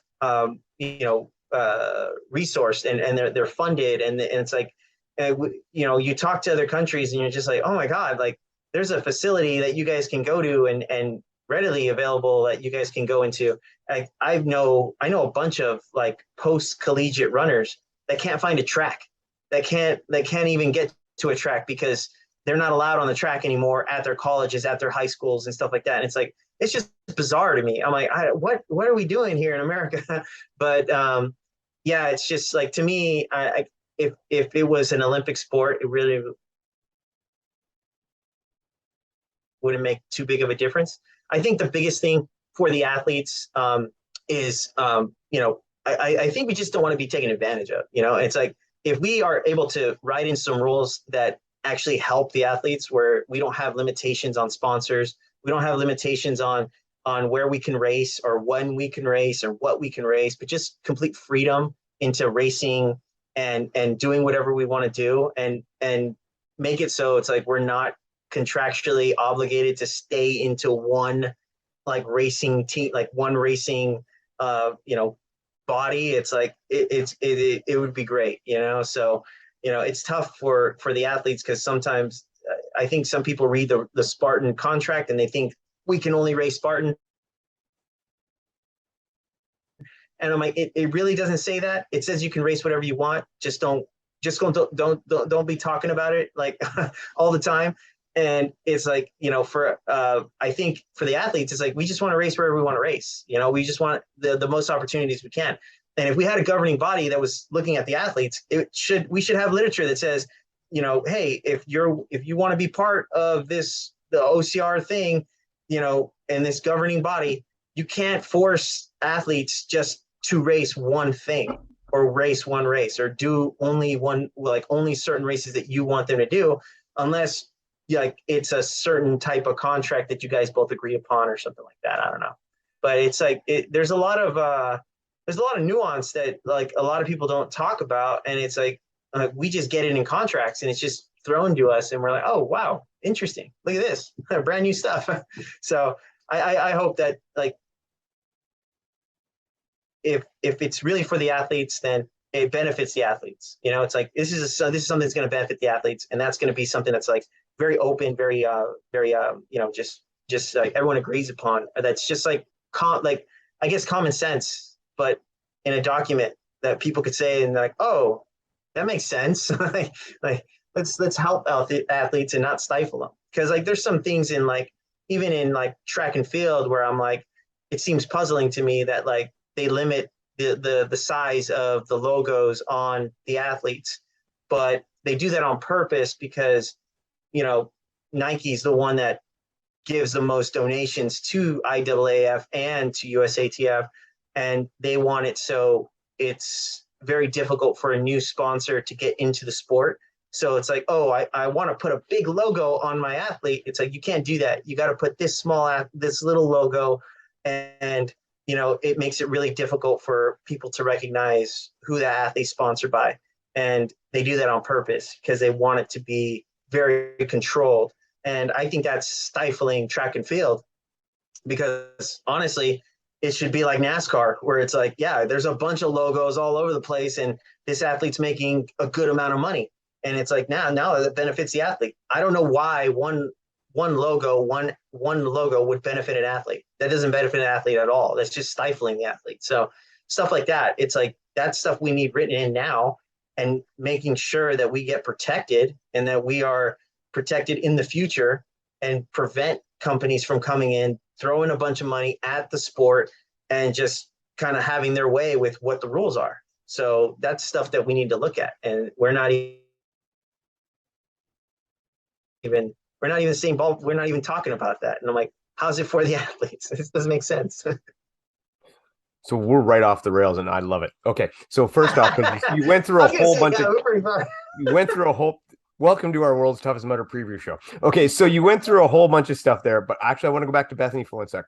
resourced, and they're funded, and it's like you talk to other countries and you're just like, oh my god, like there's a facility that you guys can go to and readily available that you guys can go into. I know a bunch of like post collegiate runners that can't find a track, that can't even get to a track because they're not allowed on the track anymore at their colleges, at their high schools and stuff like that. And it's like, it's just bizarre to me. I'm like, what are we doing here in America? But yeah, it's just like, to me, if it was an Olympic sport, it really wouldn't make too big of a difference. I think the biggest thing for the athletes is, I think we just don't want to be taken advantage of. It's like, if we are able to write in some rules that actually help the athletes, where we don't have limitations on sponsors, we don't have limitations on where we can race or when we can race or what we can race, but just complete freedom into racing and doing whatever we want to do, and make it so it's like we're not contractually obligated to stay into one like racing team, like one racing body. It's like it would be great, so it's tough for the athletes, because sometimes I think some people read the Spartan contract and they think we can only race Spartan. And I'm like, it really doesn't say that. It says you can race whatever you want. Don't be talking about it like all the time. And it's like, I think for the athletes, it's like, we just want to race wherever we want to race. We just want the most opportunities we can. And if we had a governing body that was looking at the athletes, we should have literature that says, hey, if you want to be part of the OCR thing, and this governing body, you can't force athletes just to race one thing or race one race or do only certain races that you want them to do, unless like it's a certain type of contract that you guys both agree upon or something like that. I don't know, but it's like there's a lot of nuance that like a lot of people don't talk about, and it's like we just get it in contracts and it's just thrown to us, and we're like, oh wow, interesting, look at this brand new stuff. So I hope that like if it's really for the athletes, then it benefits the athletes. It's like this is something that's going to benefit the athletes, and that's going to be something that's like very open, very just just like everyone agrees upon, that's just like like I guess common sense, but in a document that people could say and like, oh, that makes sense. like let's help out the athletes and not stifle them, because like there's some things in like even in like track and field where I'm like, it seems puzzling to me that like they limit the size of the logos on the athletes, but they do that on purpose because, you know, Nike's the one that gives the most donations to IAAF and to USATF, and they want it so it's very difficult for a new sponsor to get into the sport. So it's like, oh, I want to put a big logo on my athlete. It's like, you can't do that. You got to put this this little logo, and you know, it makes it really difficult for people to recognize who that athlete's sponsored by. And they do that on purpose because they want it to be very controlled. And I think that's stifling track and field, because honestly, it should be like NASCAR, where it's like, yeah, there's a bunch of logos all over the place, and this athlete's making a good amount of money. And it's like, now that benefits the athlete. I don't know why one logo would benefit an athlete. That doesn't benefit an athlete at all. That's just stifling the athlete. So stuff like that, it's like, that's stuff we need written in now, and making sure that we get protected and that we are protected in the future, and prevent companies from coming in, throwing a bunch of money at the sport and just kind of having their way with what the rules are. So that's stuff that we need to look at, and we're not even the same ball. We're not even talking about that. And I'm like, how's it for the athletes? This doesn't make sense. So we're right off the rails, and I love it. Okay, so first off, you went through a whole bunch of you went through a whole. Welcome to our World's Toughest Mudder preview show. Okay, so you went through a whole bunch of stuff there, but actually I want to go back to Bethany for 1 sec.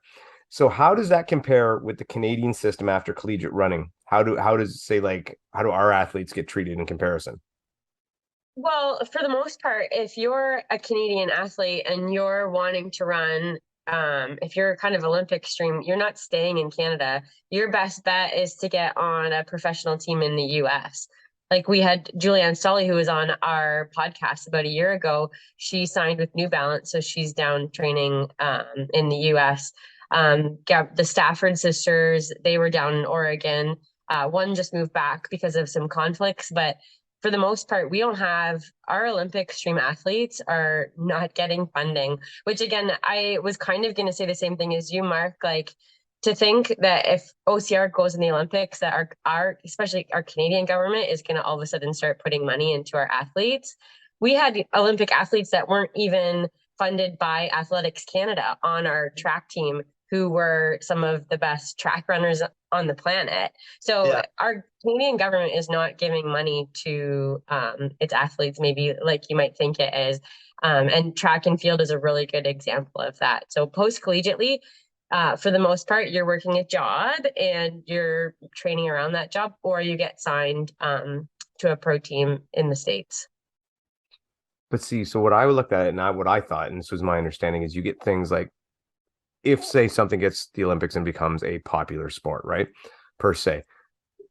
So how does that compare with the Canadian system after collegiate running? How do our athletes get treated in comparison? Well, for the most part, if you're a Canadian athlete and you're wanting to run, if you're kind of Olympic stream, you're not staying in Canada. Your best bet is to get on a professional team in the US. Like we had Julianne Sully, who was on our podcast about a year ago. She signed with New Balance, so she's down training in the US. The Stafford sisters, they were down in Oregon. One just moved back because of some conflicts, but for the most part, we don't have, our Olympic stream athletes are not getting funding, which again, I was kind of going to say the same thing as you, Mark, like to think that if OCR goes in the Olympics, that our especially our Canadian government is going to all of a sudden start putting money into our athletes. We had Olympic athletes that weren't even funded by Athletics Canada on our track team, who were some of the best track runners on the planet. So yeah, our Canadian government is not giving money to its athletes, maybe like you might think it is. And track and field is a really good example of that. So post-collegiately, for the most part, you're working a job and you're training around that job, or you get signed to a pro team in the States. But see, so what I looked at it, and what I thought, and this was my understanding, is you get things like, if say something gets the Olympics and becomes a popular sport, right? Per se,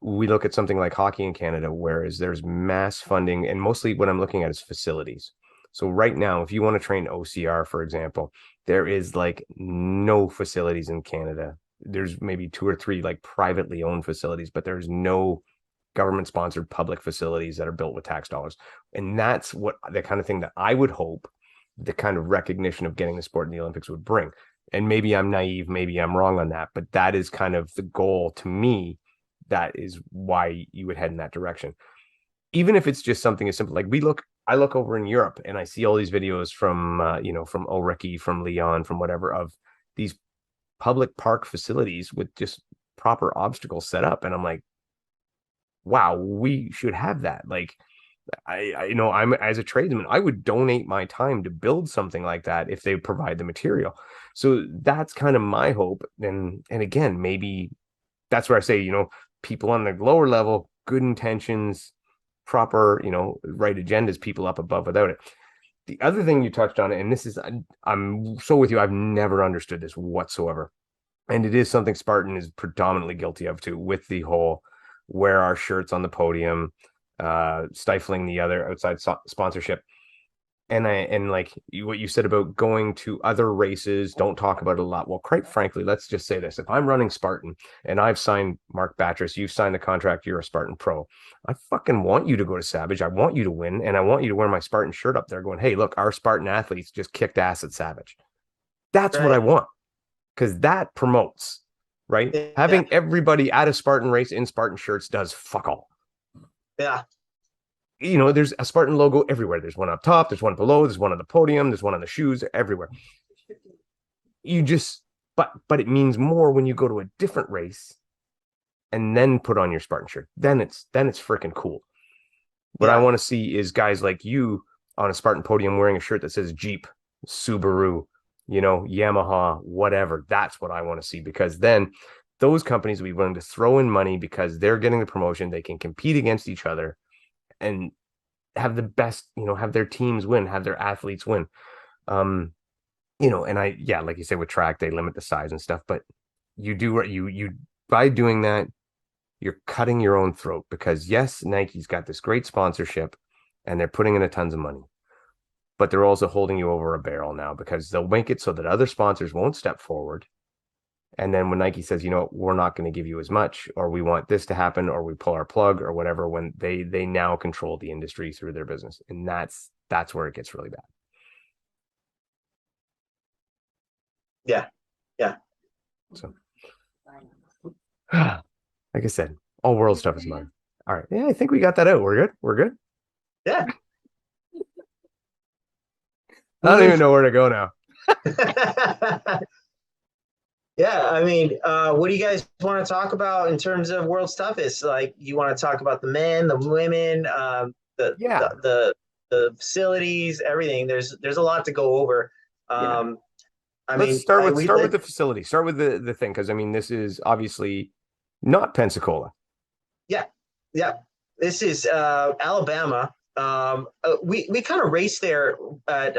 we look at something like hockey in Canada, whereas there's mass funding, and mostly what I'm looking at is facilities. So right now, if you want to train OCR, for example, there is like no facilities in Canada. There's maybe 2 or 3 like privately owned facilities, but there's no government sponsored public facilities that are built with tax dollars. And that's what the kind of thing that I would hope the kind of recognition of getting the sport in the Olympics would bring. And maybe I'm naive, maybe I'm wrong on that, but that is kind of the goal to me. That is why you would head in that direction. Even if it's just something as simple, like I look over in Europe and I see all these videos from, from Ulrike, from Lyon, from whatever, of these public park facilities with just proper obstacles set up. And I'm like, wow, we should have that. Like, I'm as a tradesman, I would donate my time to build something like that if they provide the material. So that's kind of my hope. And again, maybe that's where I say, people on the lower level, good intentions, proper, right agendas, people up above without it. The other thing you touched on, and this is, I'm so with you, I've never understood this whatsoever. And it is something Spartan is predominantly guilty of too, with the whole wear our shirts on the podium, stifling the other outside sponsorship. And like what you said about going to other races, don't talk about it a lot. Well, quite frankly, let's just say this. If I'm running Spartan and I've signed Mark Batres, you've signed the contract, you're a Spartan pro. I fucking want you to go to Savage. I want you to win. And I want you to wear my Spartan shirt up there going, hey, look, our Spartan athletes just kicked ass at Savage. That's what I want. Because that promotes, right? Yeah. Having everybody at a Spartan race in Spartan shirts does fuck all. Yeah. You know, there's a Spartan logo everywhere. There's one up top, there's one below, there's one on the podium, there's one on the shoes, everywhere. You just, but it means more when you go to a different race and then put on your Spartan shirt. Then it's freaking cool. What I want to see is guys like you on a Spartan podium wearing a shirt that says Jeep, Subaru, you know, Yamaha, whatever. That's what I want to see, because then those companies will be willing to throw in money because they're getting the promotion. They can compete against each other and have the best, you know, have their teams win, have their athletes win. You know, and like you say, with track, they limit the size and stuff, but you do, you by doing that, you're cutting your own throat, because yes, Nike's got this great sponsorship and they're putting in a tons of money, but they're also holding you over a barrel now, because they'll make it so that other sponsors won't step forward. And then when Nike says, you know, we're not going to give you as much, or we want this to happen, or we pull our plug or whatever, when they now control the industry through their business. And that's where it gets really bad. Yeah. Yeah. So, like I said, all world stuff is mine. All right. Yeah, I think we got that out. We're good. We're good. Yeah. I don't even know where to go now. Yeah, I mean, what do you guys want to talk about in terms of world's toughest? Like, you want to talk about the men, the women, the facilities, everything. There's a lot to go over. Let's start with the facility. Start with the thing, because I mean, this is obviously not Pensacola. Yeah, yeah. This is Alabama. We kind of raced there at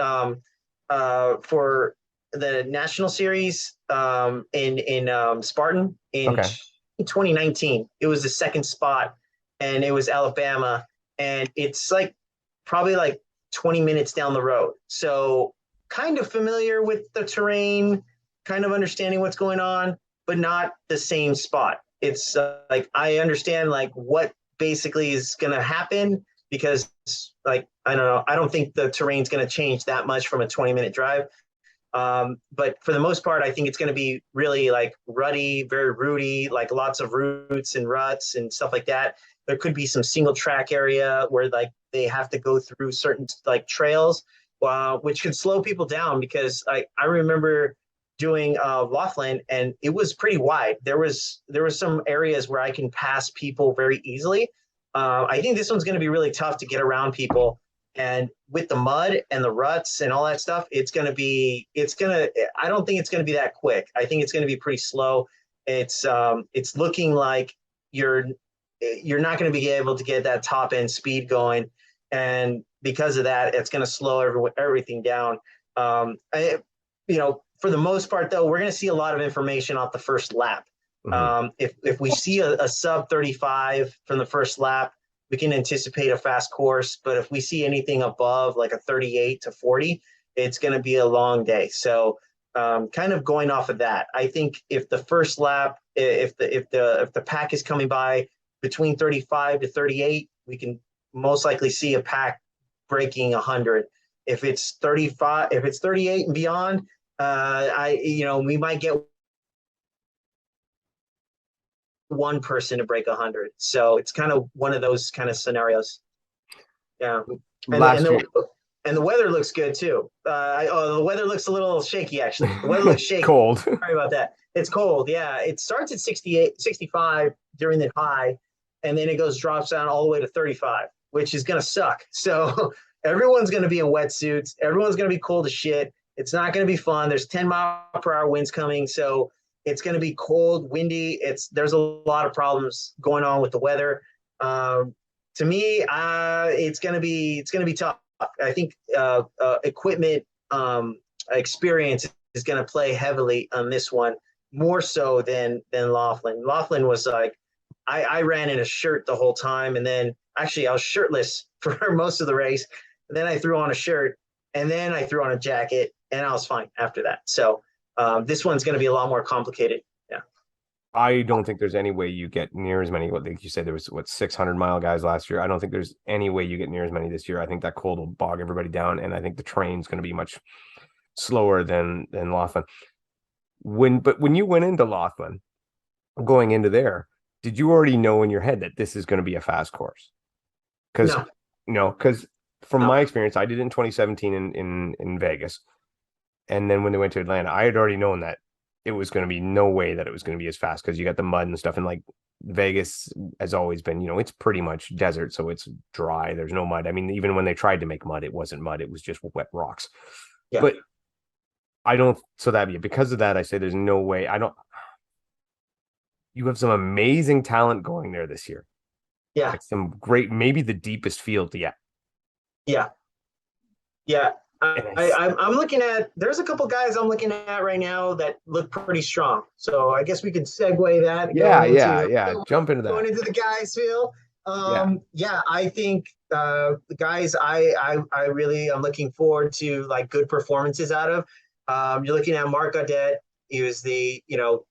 for the national series in Spartan in 2019. It was the second spot, and it was Alabama, and it's like probably like 20 minutes down the road. So kind of familiar with the terrain, kind of understanding what's going on, but not the same spot. It's like I understand like what basically is going to happen, because like I don't know, I don't think the terrain's going to change that much from a 20-minute drive. But for the most part, I think it's going to be really like rutty, very rooty, like lots of roots and ruts and stuff like that. There could be some single track area where like they have to go through certain like trails, which could slow people down, because I remember doing Laughlin, and it was pretty wide. There was some areas where I can pass people very easily. I think this one's going to be really tough to get around people. And with the mud and the ruts and all that stuff, I don't think it's going to be that quick. I think it's going to be pretty slow. It's looking like you're not going to be able to get that top end speed going. And because of that, it's going to slow everything down. For the most part though, we're going to see a lot of information off the first lap. Mm-hmm. If we see a sub 35 from the first lap, we can anticipate a fast course. But if we see anything above like a 38 to 40, it's going to be a long day. So kind of going off of that, I think if the first lap, if the pack is coming by between 35 to 38, we can most likely see a pack breaking 100. If it's 35, if it's 38 and beyond, we might get one person to break 100. So it's kind of one of those kind of scenarios. Yeah. And the weather looks good too. The weather looks a little shaky, actually. The weather looks shaky. Cold. Sorry about that. It's cold. Yeah. It starts at 68, 65 during the high, and then it drops down all the way to 35, which is going to suck. So everyone's going to be in wetsuits. Everyone's going to be cold as shit. It's not going to be fun. There's 10-mile-per-hour winds coming. So it's going to be cold, windy. There's a lot of problems going on with the weather. To me, it's going to be tough. I think equipment experience is going to play heavily on this one, more so than Laughlin. Laughlin was like, I ran in a shirt the whole time, and then actually I was shirtless for most of the race. And then I threw on a shirt, and then I threw on a jacket, and I was fine after that. So this one's going to be a lot more complicated. Yeah. I don't think there's any way you get near as many. Like you said, there was 600-mile guys last year. I don't think there's any way you get near as many this year. I think that cold will bog everybody down, and I think the train's going to be much slower than Laughlin. When you went into Laughlin, going into there, did you already know in your head that this is going to be a fast course? Because because from my experience, I did it in 2017 in Vegas, and then when they went to Atlanta, I had already known that it was going to be no way that it was going to be as fast because you got the mud and stuff, and like Vegas has always been, it's pretty much desert, so it's dry. There's no mud. I mean, even when they tried to make mud, it wasn't mud; it was just wet rocks. Yeah. But I don't. So because of that, I say there's no way. I don't. You have some amazing talent going there this year. Yeah. Like some great, maybe the deepest field yet. Yeah. Yeah. I'm looking at, there's a couple guys I'm looking at right now that look pretty strong. So I guess we could segue that. Yeah. Jump into that. Going into the guys field. I think the guys I really am looking forward to like good performances out of. You're looking at Mark Gaudet. He was the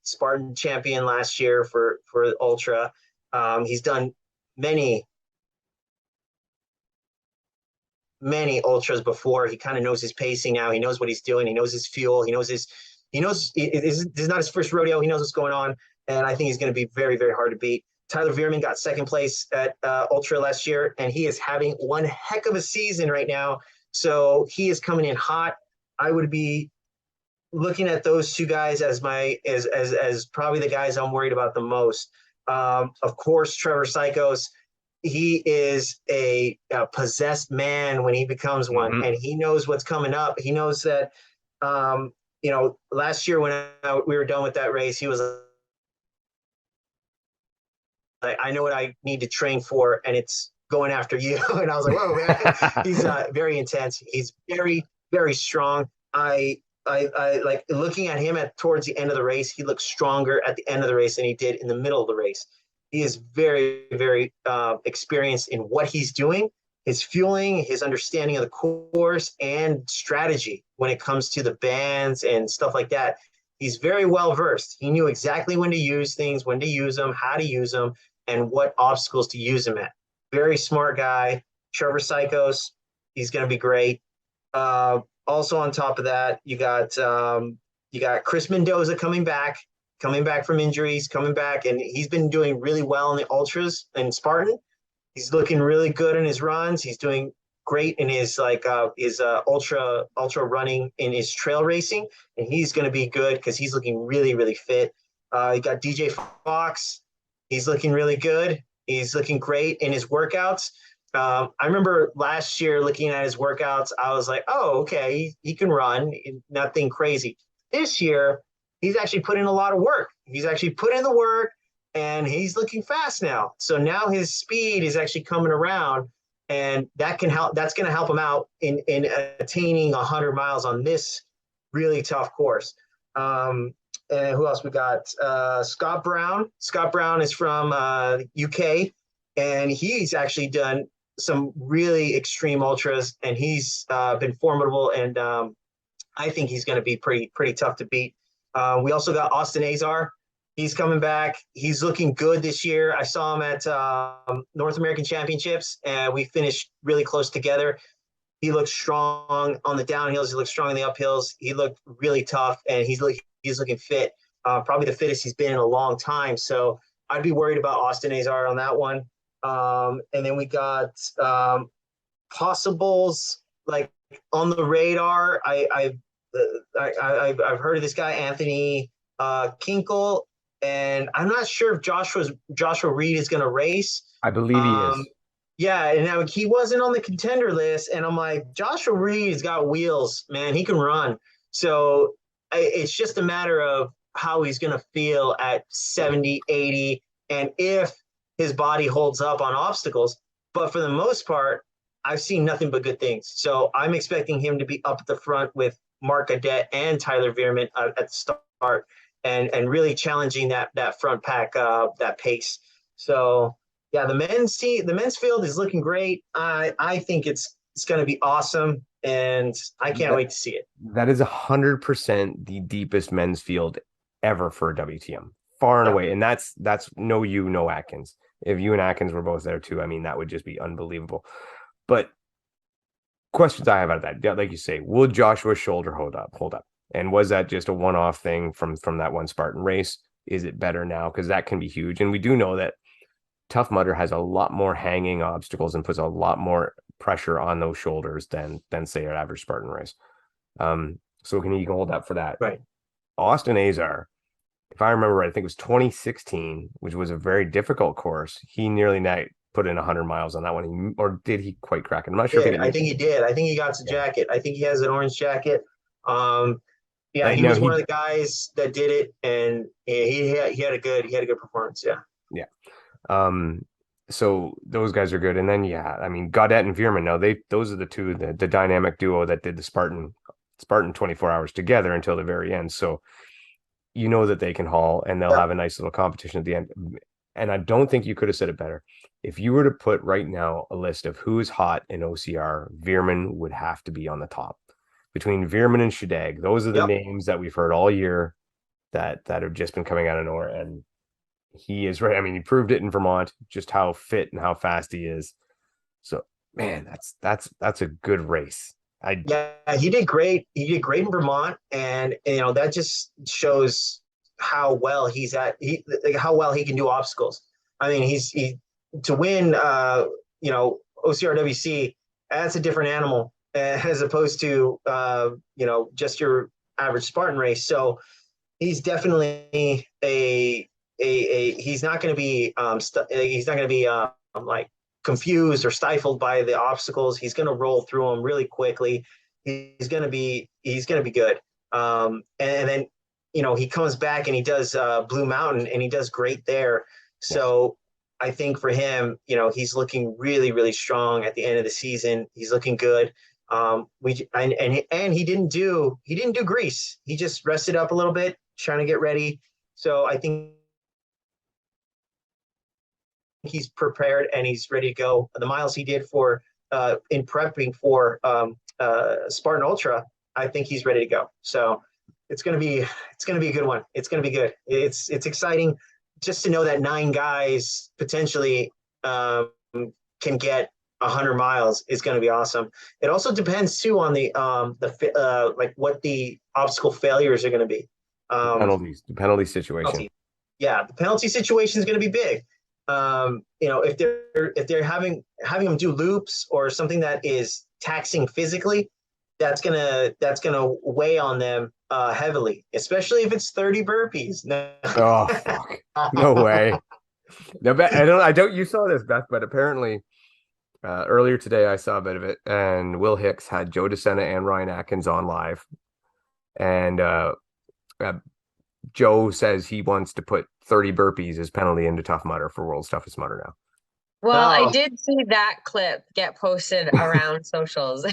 Spartan champion last year for Ultra. He's done many ultras before. He kind of knows his pacing now. He knows what he's doing. He knows his fuel. This is not his first rodeo. He knows what's going on. And I think he's going to be very, very hard to beat. Tyler Veerman got second place at Ultra last year, and he is having one heck of a season right now. So he is coming in hot. I would be looking at those two guys as as probably the guys I'm worried about the most. Of course, Trevor Sykos. He is a possessed man when he becomes one, and he knows what's coming up. He knows that, last year when we were done with that race, he was like, I know what I need to train for, and it's going after you. And I was like, whoa, man. He's very intense. He's very, very strong. I like looking at him towards the end of the race. He looks stronger at the end of the race than he did in the middle of the race. He is very, very experienced in what he's doing, his fueling, his understanding of the course, and strategy when it comes to the bands and stuff like that. He's very well versed. He knew exactly when to use things, when to use them, how to use them, and what obstacles to use them at. Very smart guy. Trevor Sykos, he's going to be great. Also on top of that, you got Chris Mendoza coming back from injuries, and he's been doing really well in the ultras and Spartan. He's looking really good in his runs. He's doing great in his ultra running in his trail racing, and he's going to be good because he's looking really, really fit. You got DJ Fox. He's looking really good. He's looking great in his workouts. I remember last year looking at his workouts, I was like, oh, okay, he can run, nothing crazy. This year, he's actually put in a lot of work. He's actually put in the work, and he's looking fast now. So now his speed is actually coming around, and that can help. That's going to help him out in attaining 100 miles on this really tough course. And who else we got? Scott Brown. Scott Brown is from UK, and he's actually done some really extreme ultras, and he's been formidable, and I think he's going to be pretty tough to beat. We also got Austin Azar. He's coming back. He's looking good this year. I saw him at North American Championships, and we finished really close together. He looks strong on the downhills. He looks strong in the uphills. He looked really tough, and he's looking fit. Probably the fittest he's been in a long time. So I'd be worried about Austin Azar on that one. And then we got possibles like on the radar. I've heard of this guy Anthony Kinkle, and I'm not sure if Joshua Reed is going to race. I believe he is. Yeah, and now he wasn't on the contender list, and I'm like, Joshua Reed's got wheels, man. He can run. So it's just a matter of how he's going to feel at 70, 80, and if his body holds up on obstacles. But for the most part, I've seen nothing but good things. So I'm expecting him to be up at the front with Mark Gaudet and Tyler Veerman at the start, and really challenging that front pack, that pace. So yeah, the men's field is looking great. I think it's It's going to be awesome, and I can't wait to see it. That is 100% the deepest men's field ever for a WTM, far and Yeah. away. And that's no you, no Atkins. If you and Atkins were both there too, I mean, that would just be unbelievable. But questions I have out of that, yeah, like you say, will Joshua's shoulder hold up? And was that just a one-off thing from that one Spartan race? Is it better now? Because that can be huge. And we do know that Tough Mudder has a lot more hanging obstacles and puts a lot more pressure on those shoulders than say an average Spartan race. So you can hold up for that. Right. Austin Azar, if I remember right, I think it was 2016, which was a very difficult course. He nearly put in 100 miles on that one. Or did he quite crack it? I'm not sure. I think he did. I think he got the jacket. I think he has an orange jacket. Yeah, he no, was one of the guys that did it, and he had a good performance. Yeah. Yeah. So those guys are good. And then I mean, Gaudet and Veerman, no, those are the two, the dynamic duo that did the Spartan 24 hours together until the very end. So you know that they can haul, and they'll have a nice little competition at the end. And I don't think you could have said it better. If you were to put right now a list of who is hot in OCR, Veerman would have to be on the top. Between Veerman and Shadag, those are the names that we've heard all year that have just been coming out of nowhere. And he is right. I mean, he proved it in Vermont, just how fit and how fast he is. So, man, that's a good race. He did great. He did great in Vermont, and that just shows how well how well he can do obstacles. I mean, he to win OCRWC, that's a different animal as opposed to just your average Spartan race. So he's definitely he's not going to be like confused or stifled by the obstacles. He's going to roll through them really quickly. He's going to be good. And then he comes back and he does Blue Mountain, and he does great there. So I think for him, he's looking really, really strong at the end of the season. He's looking good. And he didn't do Greece. He just rested up a little bit, trying to get ready. So I think he's prepared and he's ready to go. The miles he did for in prepping for Spartan Ultra, I think he's ready to go. So it's gonna be a good one. It's gonna be good. It's exciting just to know that 9 guys potentially can get 100 miles is going to be awesome. It also depends too on the like what the obstacle failures are going to be. The penalty situation. Yeah, the penalty situation is going to be big. If they're having them do loops or something that is taxing physically, that's gonna weigh on them heavily, especially if it's 30 burpees. No. Oh fuck! No way. No, I don't. You saw this, Beth, but apparently earlier today I saw a bit of it, and Will Hicks had Joe DeSena and Ryan Atkins on live, and Joe says he wants to put 30 burpees as penalty into Tough Mudder for World's Toughest Mudder now. Well, I did see that clip get posted around socials.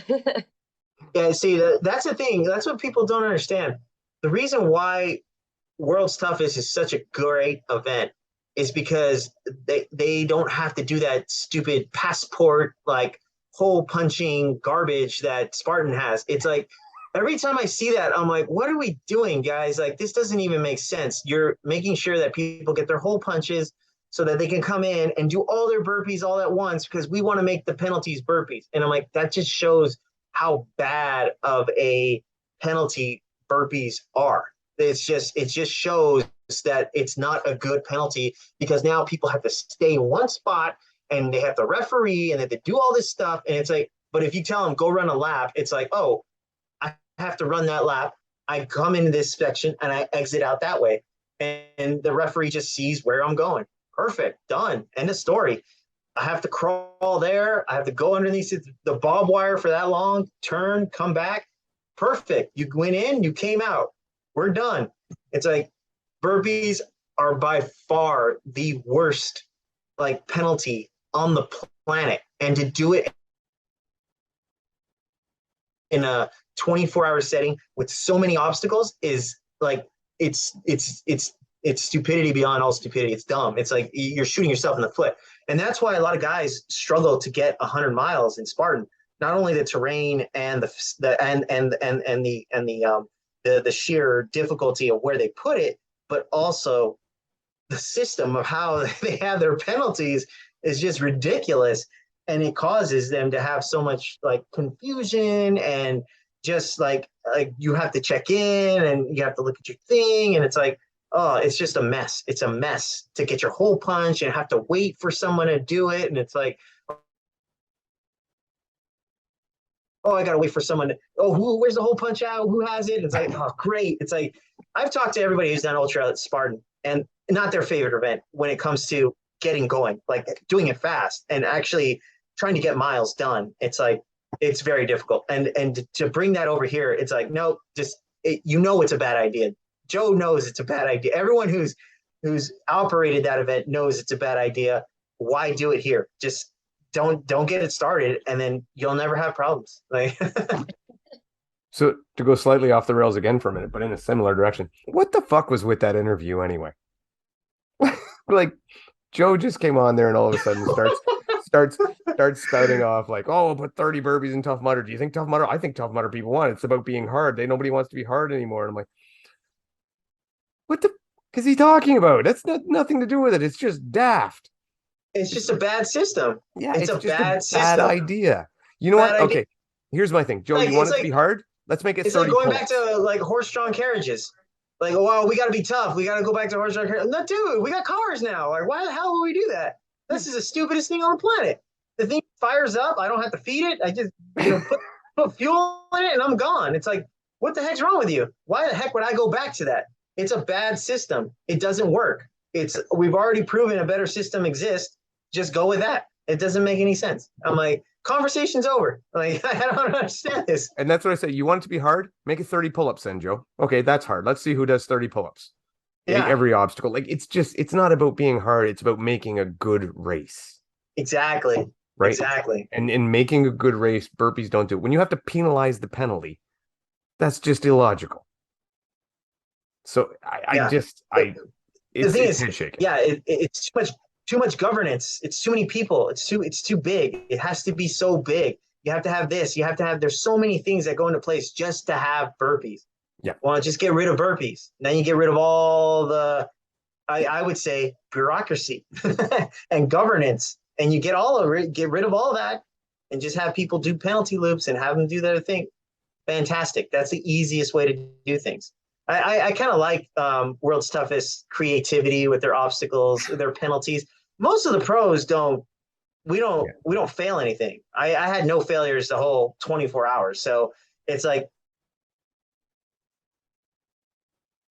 Yeah, see, that's the thing. That's what people don't understand. The reason why World's Toughest is such a great event is because they don't have to do that stupid passport, like, hole punching garbage that Spartan has. It's like, every time I see that, I'm like, what are we doing, guys? Like, this doesn't even make sense. You're making sure that people get their hole punches so that they can come in and do all their burpees all at once because we want to make the penalties burpees. And I'm like, that just shows how bad of a penalty burpees are. It just shows that it's not a good penalty because now people have to stay in one spot and they have to referee and they have to do all this stuff. And it's like, but if you tell them go run a lap, it's like, oh, I have to run that lap. I come into this section and I exit out that way. And the referee just sees where I'm going. Perfect. Done. End of story. I have to crawl there. I have to go underneath the barbed wire for that long, turn, come back. Perfect. You went in, you came out. We're done. It's like burpees are by far the worst penalty on the planet. And to do it in a 24-hour setting with so many obstacles is like, it's stupidity beyond all stupidity. It's dumb. It's like you're shooting yourself in the foot. And that's why a lot of guys struggle to get 100 miles in Spartan not only the terrain and the sheer difficulty of where they put it, but also the system of how they have their penalties is just ridiculous, and it causes them to have so much like confusion, and just like you have to check in and you have to look at your thing, and it's like, oh, it's just a mess. It's a mess to get your hole punch and have to wait for someone to do it, and it's like, oh, I gotta wait for someone to, where's the hole punch out? Who has it? It's like, oh, great. It's like, I've talked to everybody who's done ultra at Spartan, and not their favorite event when it comes to getting going, like doing it fast and actually trying to get miles done. It's like, it's very difficult. And to bring that over here, it's like, no, just, it's a bad idea. Joe knows it's a bad idea. Everyone who's operated that event knows it's a bad idea. Why do it here? Just don't get it started, and then you'll never have problems. Like, so to go slightly off the rails again for a minute, but in a similar direction, what the fuck was with that interview anyway? Like, Joe just came on there and all of a sudden starts spouting off like, oh, but 30 burpees in Tough Mudder. Do you think Tough Mudder? I think Tough Mudder people want it. It's about being hard. Nobody wants to be hard anymore. And I'm like, what the is he talking about? That's nothing to do with it. It's just daft. It's just a bad system. Yeah, it's a just bad a system. bad idea. You know what? Okay, here's my thing. Joe, like, you want it to be hard? Let's make it 30 like going pull-ups. back to like horse-drawn carriages. Like, wow, we got to be tough. We got to go back to horse-drawn carriages. No, dude, we got cars now. Like, why the hell would we do that? This is the stupidest thing on the planet. The thing fires up. I don't have to feed it. I just put fuel in it and I'm gone. It's like, what the heck's wrong with you? Why the heck would I go back to that? It's a bad system. It doesn't work. We've already proven a better system exists. Just go with that. It doesn't make any sense. I'm like, conversation's over. Like, I don't understand this. And that's what I say. You want it to be hard? Make it 30 pull-ups then, Joe. Okay, that's hard. Let's see who does 30 pull-ups. Yeah. Every obstacle. Like, it's not about being hard. It's about making a good race. Exactly. Right? Exactly. And in making a good race, burpees don't do it. When you have to penalize the penalty, that's just illogical. So it's head shaking. Yeah, it's too much governance. It's too many people. It's too big. It has to be so big. You have to have this. You have to have. There's so many things that go into place just to have burpees. Yeah. Well, just get rid of burpees. Then you get rid of all the, I would say, bureaucracy and governance, and you get rid of all that, and just have people do penalty loops and have them do their thing. Fantastic. That's the easiest way to do things. I kind of like World's Toughest creativity with their obstacles, their penalties. Most of the pros we don't fail anything. I had no failures the whole 24 hours. So it's like,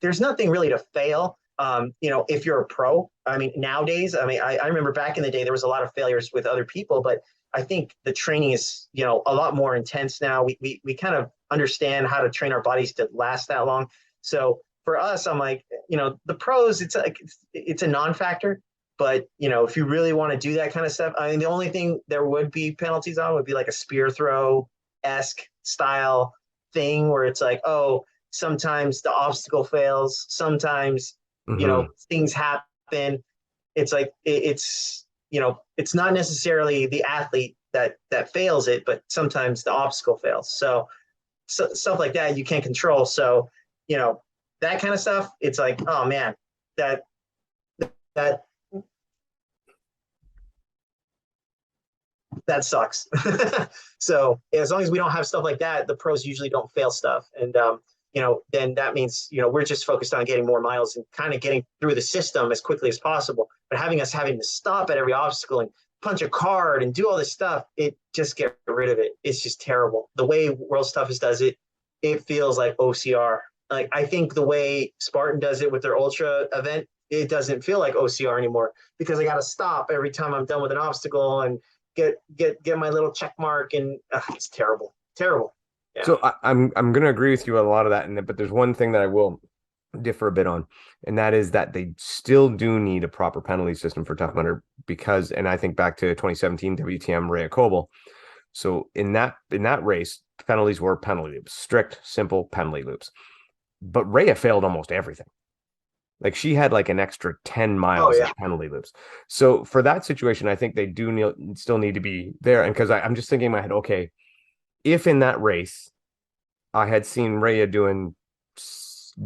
there's nothing really to fail. If you're a pro, I mean, nowadays, I remember back in the day, there was a lot of failures with other people, but I think the training is, a lot more intense now. We kind of understand how to train our bodies to last that long. So for us, I'm like, the pros, it's a non-factor, but if you really want to do that kind of stuff, I mean, the only thing there would be penalties on would be like a spear throw-esque style thing where it's like, oh, sometimes the obstacle fails, sometimes, things happen. It's like, it's not necessarily the athlete that fails it, but sometimes the obstacle fails. So stuff like that you can't control. So, that kind of stuff, it's like, oh man, that sucks. So as long as we don't have stuff like that, the pros usually don't fail stuff. And, then that means, we're just focused on getting more miles and kind of getting through the system as quickly as possible. But having to stop at every obstacle and punch a card and do all this stuff, it just get rid of it. It's just terrible. The way World's Toughest does it, it feels like OCR. Like, I think the way Spartan does it with their ultra event, it doesn't feel like OCR anymore, because I got to stop every time I'm done with an obstacle and get my little check mark, and it's terrible. Yeah. So I'm going to agree with you on a lot of that, but there's one thing that I will differ a bit on, and that is that they still do need a proper penalty system for Tough Mudder, because, and I think back to 2017 WTM Rhea Coble. So in that race, penalties were penalty loops, strict, simple penalty loops. But Rhea failed almost everything. Like, she had like an extra 10 miles of penalty loops. So for that situation, I think they do still need to be there. And because I'm just thinking in my head, okay, if in that race I had seen Rhea doing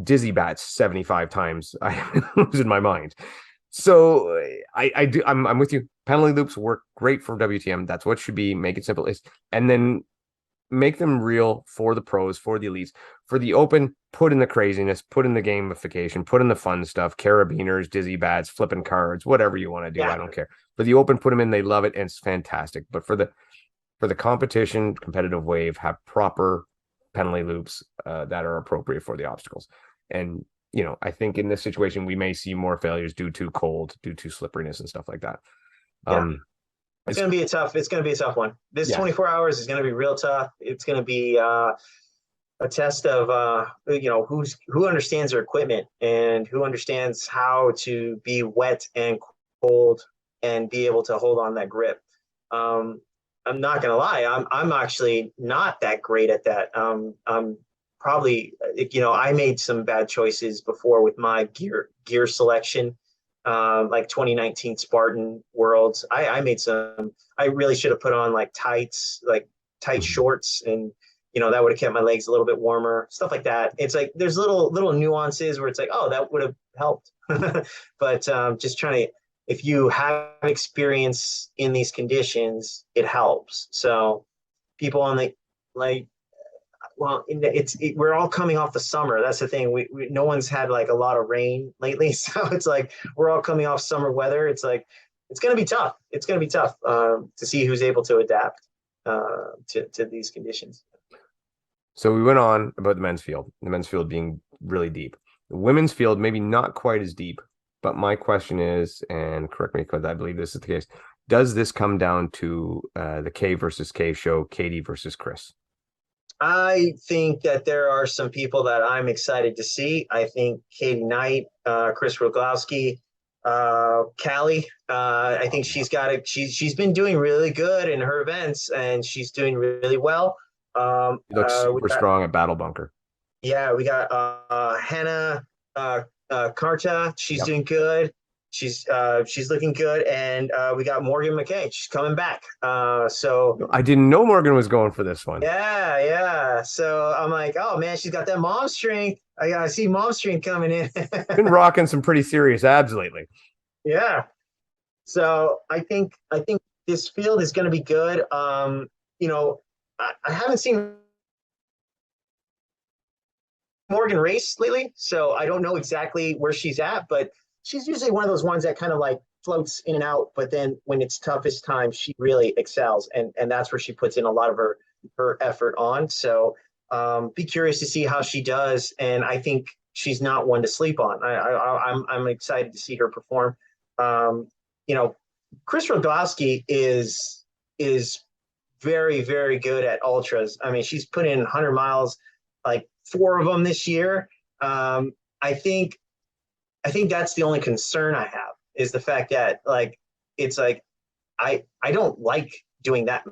dizzy bats 75 times, I was in my mind. So I'm with you. Penalty loops work great for WTM. That's what should be. Make it simple. And then make them real for the pros, for the elites. For the open, put in the craziness, put in the gamification, put in the fun stuff, carabiners, dizzy bats, flipping cards, whatever you want to do. Yeah. I don't care. For the open, put them in. They love it, and it's fantastic. But for the competition, competitive wave, have proper penalty loops that are appropriate for the obstacles. And I think in this situation we may see more failures due to cold, due to slipperiness and stuff like that. Yeah. It's going to be a tough one. This 24 hours is going to be real tough. It's going to be a test of who understands their equipment and who understands how to be wet and cold and be able to hold on that grip. I'm not going to lie. I'm actually not that great at that. I'm probably, I made some bad choices before with my gear selection. Like 2019 Spartan Worlds. I really should have put on like tight shorts, and that would have kept my legs a little bit warmer, stuff like that. It's like there's little nuances where it's like, oh, that would have helped. But just trying to, if you have experience in these conditions, it helps. So people on the we're all coming off the summer. That's the thing. No one's had like a lot of rain lately, so it's like we're all coming off summer weather. It's like it's going to be tough. It's going to be tough to see who's able to adapt to these conditions. So we went on about the men's field being really deep. The women's field maybe not quite as deep, but my question is, and correct me because I believe this is the case, does this come down to the K versus K show, Katie versus Chris? I think that there are some people that I'm excited to see. I think Katie Knight, Chris Roglowski, Callie. I think she's been doing really good in her events, and she's doing really well. She looks super strong at Battle Bunker. Yeah, we got Hannah Carta. She's doing good. She's looking good, and we got Morgan McKay. She's coming back. So I didn't know Morgan was going for this one. Yeah. So I'm like, oh man, she's got that mom strength. I see mom strength coming in. Been rocking some pretty serious abs lately. Yeah. So I think this field is going to be good. I haven't seen Morgan race lately, so I don't know exactly where she's at, but she's usually one of those ones that kind of like floats in and out, but then when it's toughest time, she really excels, and that's where she puts in a lot of her effort on. So be curious to see how she does, and I think she's not one to sleep on. I'm excited to see her perform. Chris Roglowski is very, very good at ultras. I mean, she's put in 100 miles, like 4 of them this year. I think that's the only concern I have, is the fact that like it's like I don't like doing that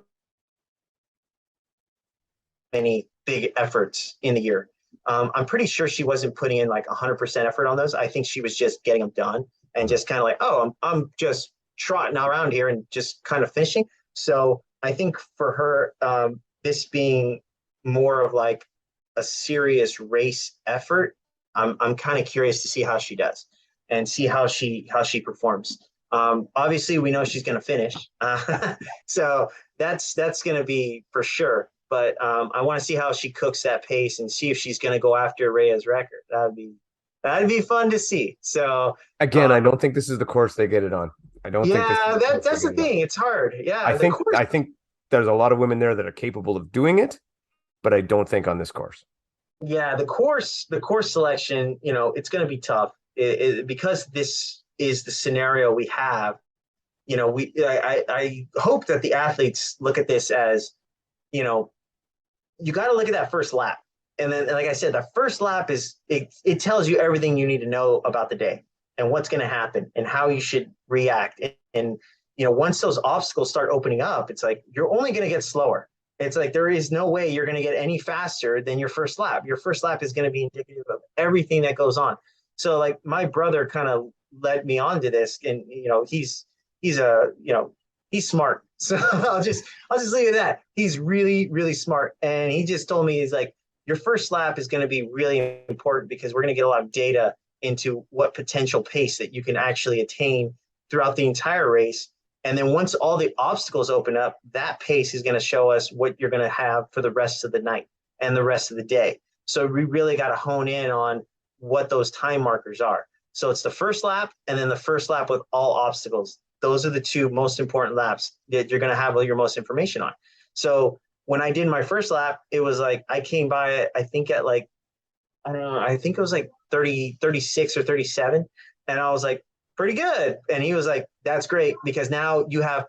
many big efforts in the year. I'm pretty sure she wasn't putting in like 100% effort on those. I think she was just getting them done and just kind of like, oh, I'm just trotting around here and just kind of finishing. So I think for her, this being more of like a serious race effort, I'm kind of curious to see how she does and see how she performs. Obviously, we know she's going to finish, so that's going to be for sure. But I want to see how she cooks that pace and see if she's going to go after Rhea's record. That'd be fun to see. So again, I don't think this is the course they get it on. I don't think that's the thing. It's hard. Yeah, I think there's a lot of women there that are capable of doing it, but I don't think on this course. Yeah, the course selection, it's going to be tough because this is the scenario we have. I hope that the athletes look at this as, you got to look at that first lap. And then, like I said, the first lap it tells you everything you need to know about the day and what's going to happen and how you should react. And once those obstacles start opening up, it's like you're only going to get slower. It's like there is no way you're going to get any faster than your first lap. Your first lap is going to be indicative of everything that goes on. So like my brother kind of led me on to this, and he's smart. So I'll just leave it at that. He's really, really smart. And he just told me, he's like, your first lap is going to be really important because we're going to get a lot of data into what potential pace that you can actually attain throughout the entire race. And then once all the obstacles open up, that pace is going to show us what you're going to have for the rest of the night and the rest of the day. So we really got to hone in on what those time markers are. So it's the first lap and then the first lap with all obstacles. Those are the two most important laps that you're going to have all your most information on. So when I did my first lap, it was like I came by it, I think at like, I don't know, I think it was like 30, 36 or 37. And I was like, pretty good. And he was like, that's great because now you have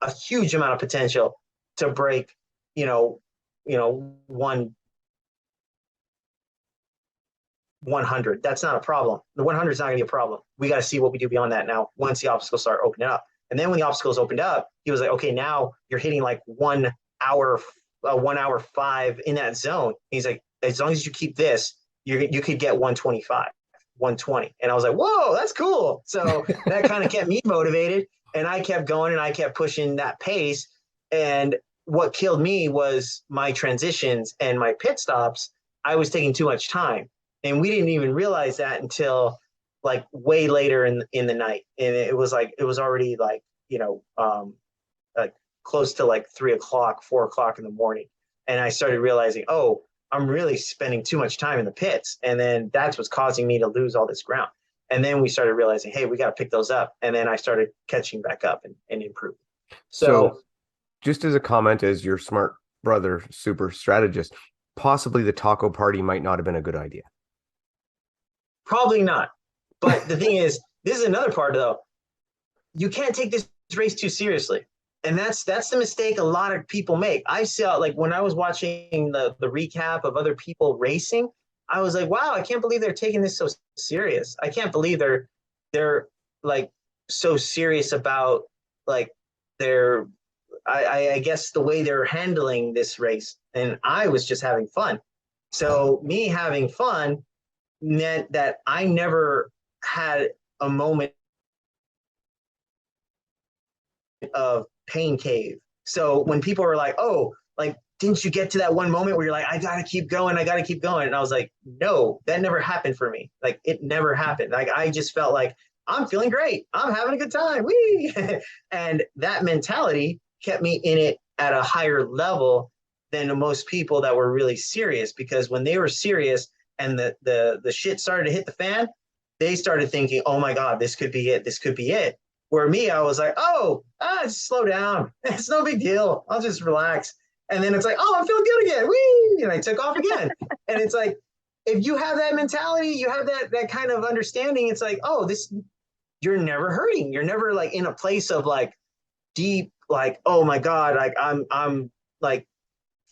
a huge amount of potential to break, you know, 100. That's not a problem. The 100 is not going to be a problem. We got to see what we do beyond that now once the obstacles start opening up. And then when the obstacles opened up, he was like, okay, now you're hitting like 1 hour, 1 hour 5 in that zone. He's like, as long as you keep this, you could get 125, 120. And I was like, whoa, that's cool. So that kind of kept me motivated. And I kept going and I kept pushing that pace. And what killed me was my transitions and my pit stops. I was taking too much time. And we didn't even realize that until like way later in the night. And it was already like, like close to like 3 o'clock, 4 o'clock in the morning. And I started realizing, oh, I'm really spending too much time in the pits. And then that's what's causing me to lose all this ground. And then we started realizing, hey, we got to pick those up. And then I started catching back up and improving. So just as a comment, as your smart brother, super strategist, possibly the taco party might not have been a good idea. Probably not. But the thing is, this is another part though. You can't take this race too seriously. And that's the mistake a lot of people make. I saw, like, when I was watching the recap of other people racing, I was like, wow, I can't believe they're taking this so serious. I can't believe they're like so serious about like their I guess the way they're handling this race. And I was just having fun. So me having fun meant that I never had a moment of pain cave. So when people were like, oh, like, didn't you get to that one moment where you're like, I gotta keep going, I gotta keep going? And I was like, no, that never happened for me. Like, it never happened. Like, I just felt like I'm feeling great, I'm having a good time. Whee! And that mentality kept me in it at a higher level than most people that were really serious, because when they were serious and the shit started to hit the fan, they started thinking, oh my God, this could be it, this could be it. Where me, I was like, just slow down. It's no big deal. I'll just relax. And then it's like, oh, I'm feeling good again. Whee! And I took off again. And it's like, if you have that mentality, you have that kind of understanding, it's like, oh, you're never hurting. You're never like in a place of like deep, like, oh my God, like I'm like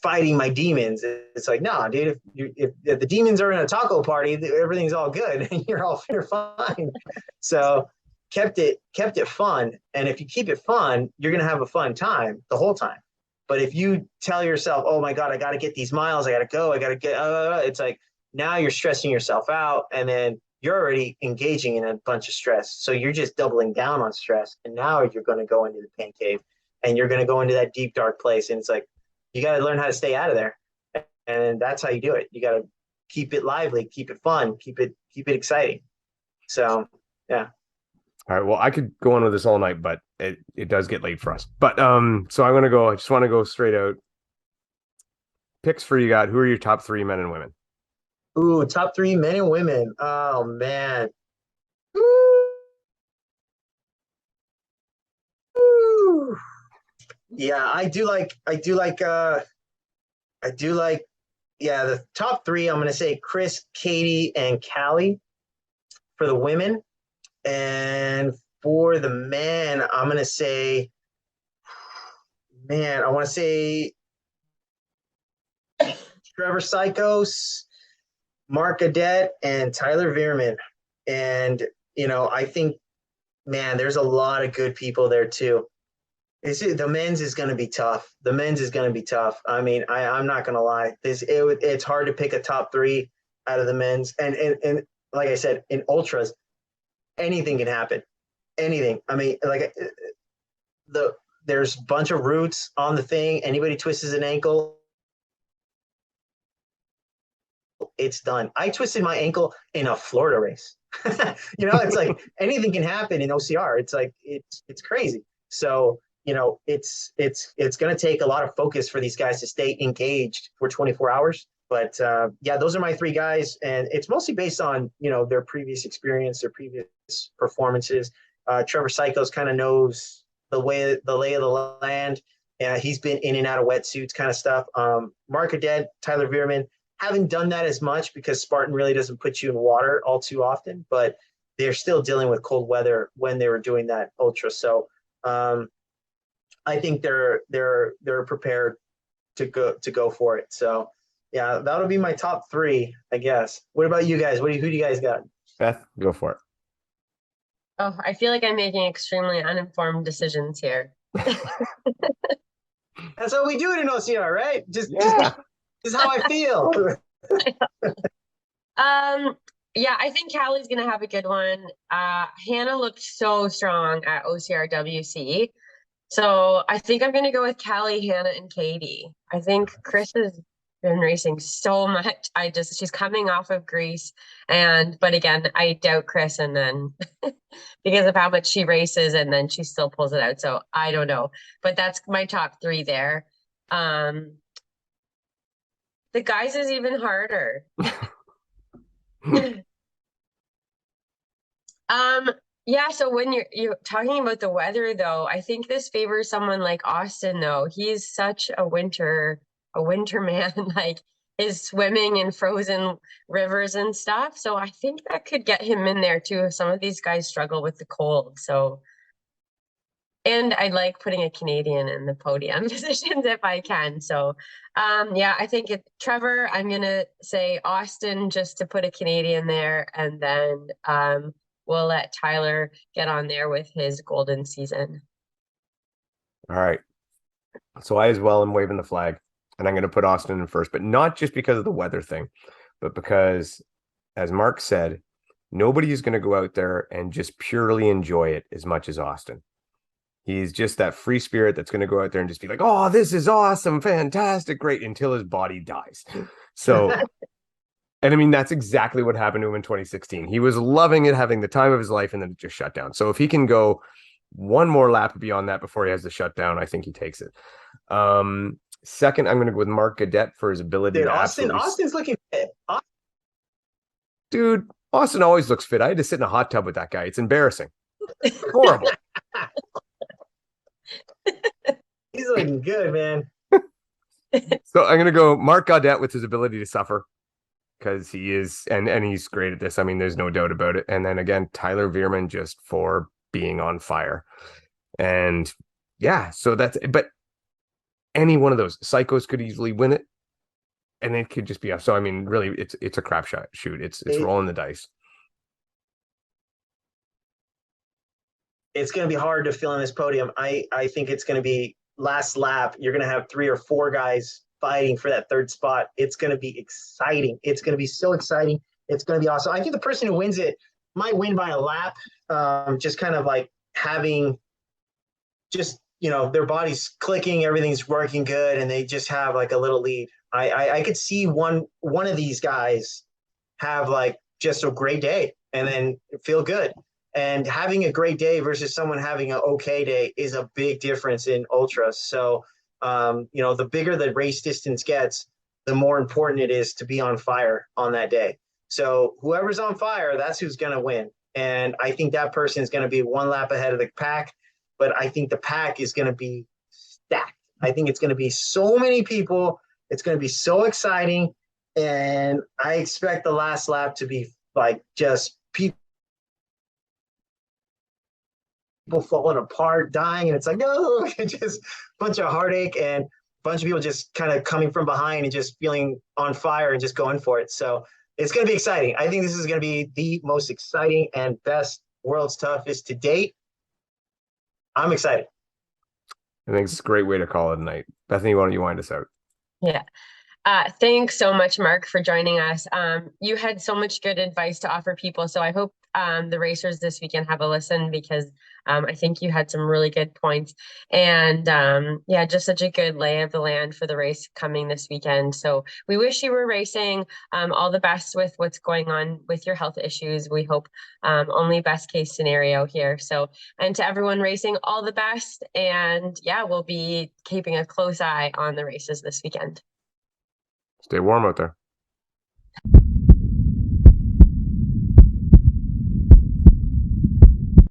fighting my demons. It's like, nah, dude, if the demons are in a taco party, everything's all good and you're fine. So kept it fun. And if you keep it fun, you're going to have a fun time the whole time. But if you tell yourself, oh my God, I got to get these miles, I got to go, I got to get, it's like, now you're stressing yourself out, and then you're already engaging in a bunch of stress. So you're just doubling down on stress. And now you're going to go into the pain cave and you're going to go into that deep, dark place. And it's like, you got to learn how to stay out of there. And that's how you do it. You got to keep it lively, keep it fun, keep it exciting. So, yeah. All right. Well, I could go on with this all night, but it does get late for us. But so I just want to go straight out. Picks for you got. Who are your top 3 men and women? Ooh, top 3 men and women. Oh man. Ooh. Yeah, I do like the top 3. I'm gonna say Chris, Katie, and Callie for the women. And for the men, I'm going to say, I want to say Trevor Sykos, Mark Adet, and Tyler Veerman. And, I think, man, there's a lot of good people there too. The men's is going to be tough. I mean, I'm not going to lie. It's hard to pick a top 3 out of the men's. And like I said, in ultras, anything can happen. Anything. I mean, like the there's a bunch of roots on the thing. Anybody twists an ankle, it's done. I twisted my ankle in a Florida race. It's like anything can happen in OCR. It's like it's crazy. So it's going to take a lot of focus for these guys to stay engaged for 24 hours. But yeah, those are my three guys, and it's mostly based on their previous experience, their previous performances. Trevor Psychos kind of knows the lay of the land. He's been in and out of wetsuits kind of stuff. Mark Cadet, Tyler Veerman haven't done that as much because Spartan really doesn't put you in water all too often, but they're still dealing with cold weather when they were doing that ultra. So I think they're prepared to go for it. So yeah, that'll be my top three, I guess. What about you guys? Who do you guys got? Beth, go for it. Oh, I feel like I'm making extremely uninformed decisions here. That's how we do it in OCR, right? Just how I feel. Yeah, I think Callie's gonna have a good one. Hannah looked so strong at OCR WC. So I think I'm gonna go with Callie, Hannah, and Katie. I think Chris has been racing so much. She's coming off of Greece, but again, I doubt Chris, and then because of how much she races, and then she still pulls it out. So I don't know, but that's my top three there. The guys is even harder. Yeah, so when you're talking about the weather though, I think this favors someone like Austin though. He's such a winter man, like is swimming in frozen rivers and stuff. So I think that could get him in there too if some of these guys struggle with the cold. So and I like putting a Canadian in the podium positions if I can. So yeah, I think Trevor, I'm gonna say Austin just to put a Canadian there, and then we'll let Tyler get on there with his golden season. All right. So I as well am waving the flag, and I'm going to put Austin in first, but not just because of the weather thing, but because, as Mark said, nobody is going to go out there and just purely enjoy it as much as Austin. He's just that free spirit that's going to go out there and just be like, oh, this is awesome, fantastic, great, until his body dies. So, and I mean, that's exactly what happened to him in 2016. He was loving it, having the time of his life, and then it just shut down. So if he can go one more lap beyond that before he has to shut down, I think he takes it. Second, I'm going to go with Mark Cadet for his ability to Austin's looking fit. Dude, Austin always looks fit. I had to sit in a hot tub with that guy. It's embarrassing. Horrible. He's looking good, man. So I'm going to go Mark Cadet with his ability to suffer, because he is, and he's great at this. I mean, there's no doubt about it. And then again, Tyler Veerman just for being on fire. And yeah, so but any one of those Psychos could easily win it, and it could just be up. So I mean, really, it's a crap shoot. It's rolling the dice. It's going to be hard to fill in this podium. I think it's going to be last lap. You're going to have 3 or 4 guys fighting for that third spot. It's going to be exciting. It's going to be so exciting. It's going to be awesome. I think the person who wins it might win by a lap. Just kind of like having just, their body's clicking, everything's working good, and they just have like a little lead. I could see one of these guys have like just a great day and then feel good. And having a great day versus someone having an okay day is a big difference in ultras. So, the bigger the race distance gets, the more important it is to be on fire on that day. So whoever's on fire, that's who's going to win. And I think that person is going to be one lap ahead of the pack, but I think the pack is going to be stacked. I think it's going to be so many people. It's going to be so exciting. And I expect the last lap to be like just people falling apart, dying, and it's like, no, just a bunch of heartache and a bunch of people just kind of coming from behind and just feeling on fire and just going for it. So it's going to be exciting. I think this is going to be the most exciting and best World's Toughest to date. I'm excited. I think it's a great way to call it a night. Bethany, why don't you wind us out? Yeah. Thanks so much, Mark, for joining us. You had so much good advice to offer people, so I hope the racers this weekend have a listen because I think you had some really good points. And yeah, just such a good lay of the land for the race coming this weekend. So we wish you were racing. All the best with what's going on with your health issues. We hope only best case scenario here. So, and to everyone racing, all the best. And yeah, we'll be keeping a close eye on the races this weekend. Stay warm out there.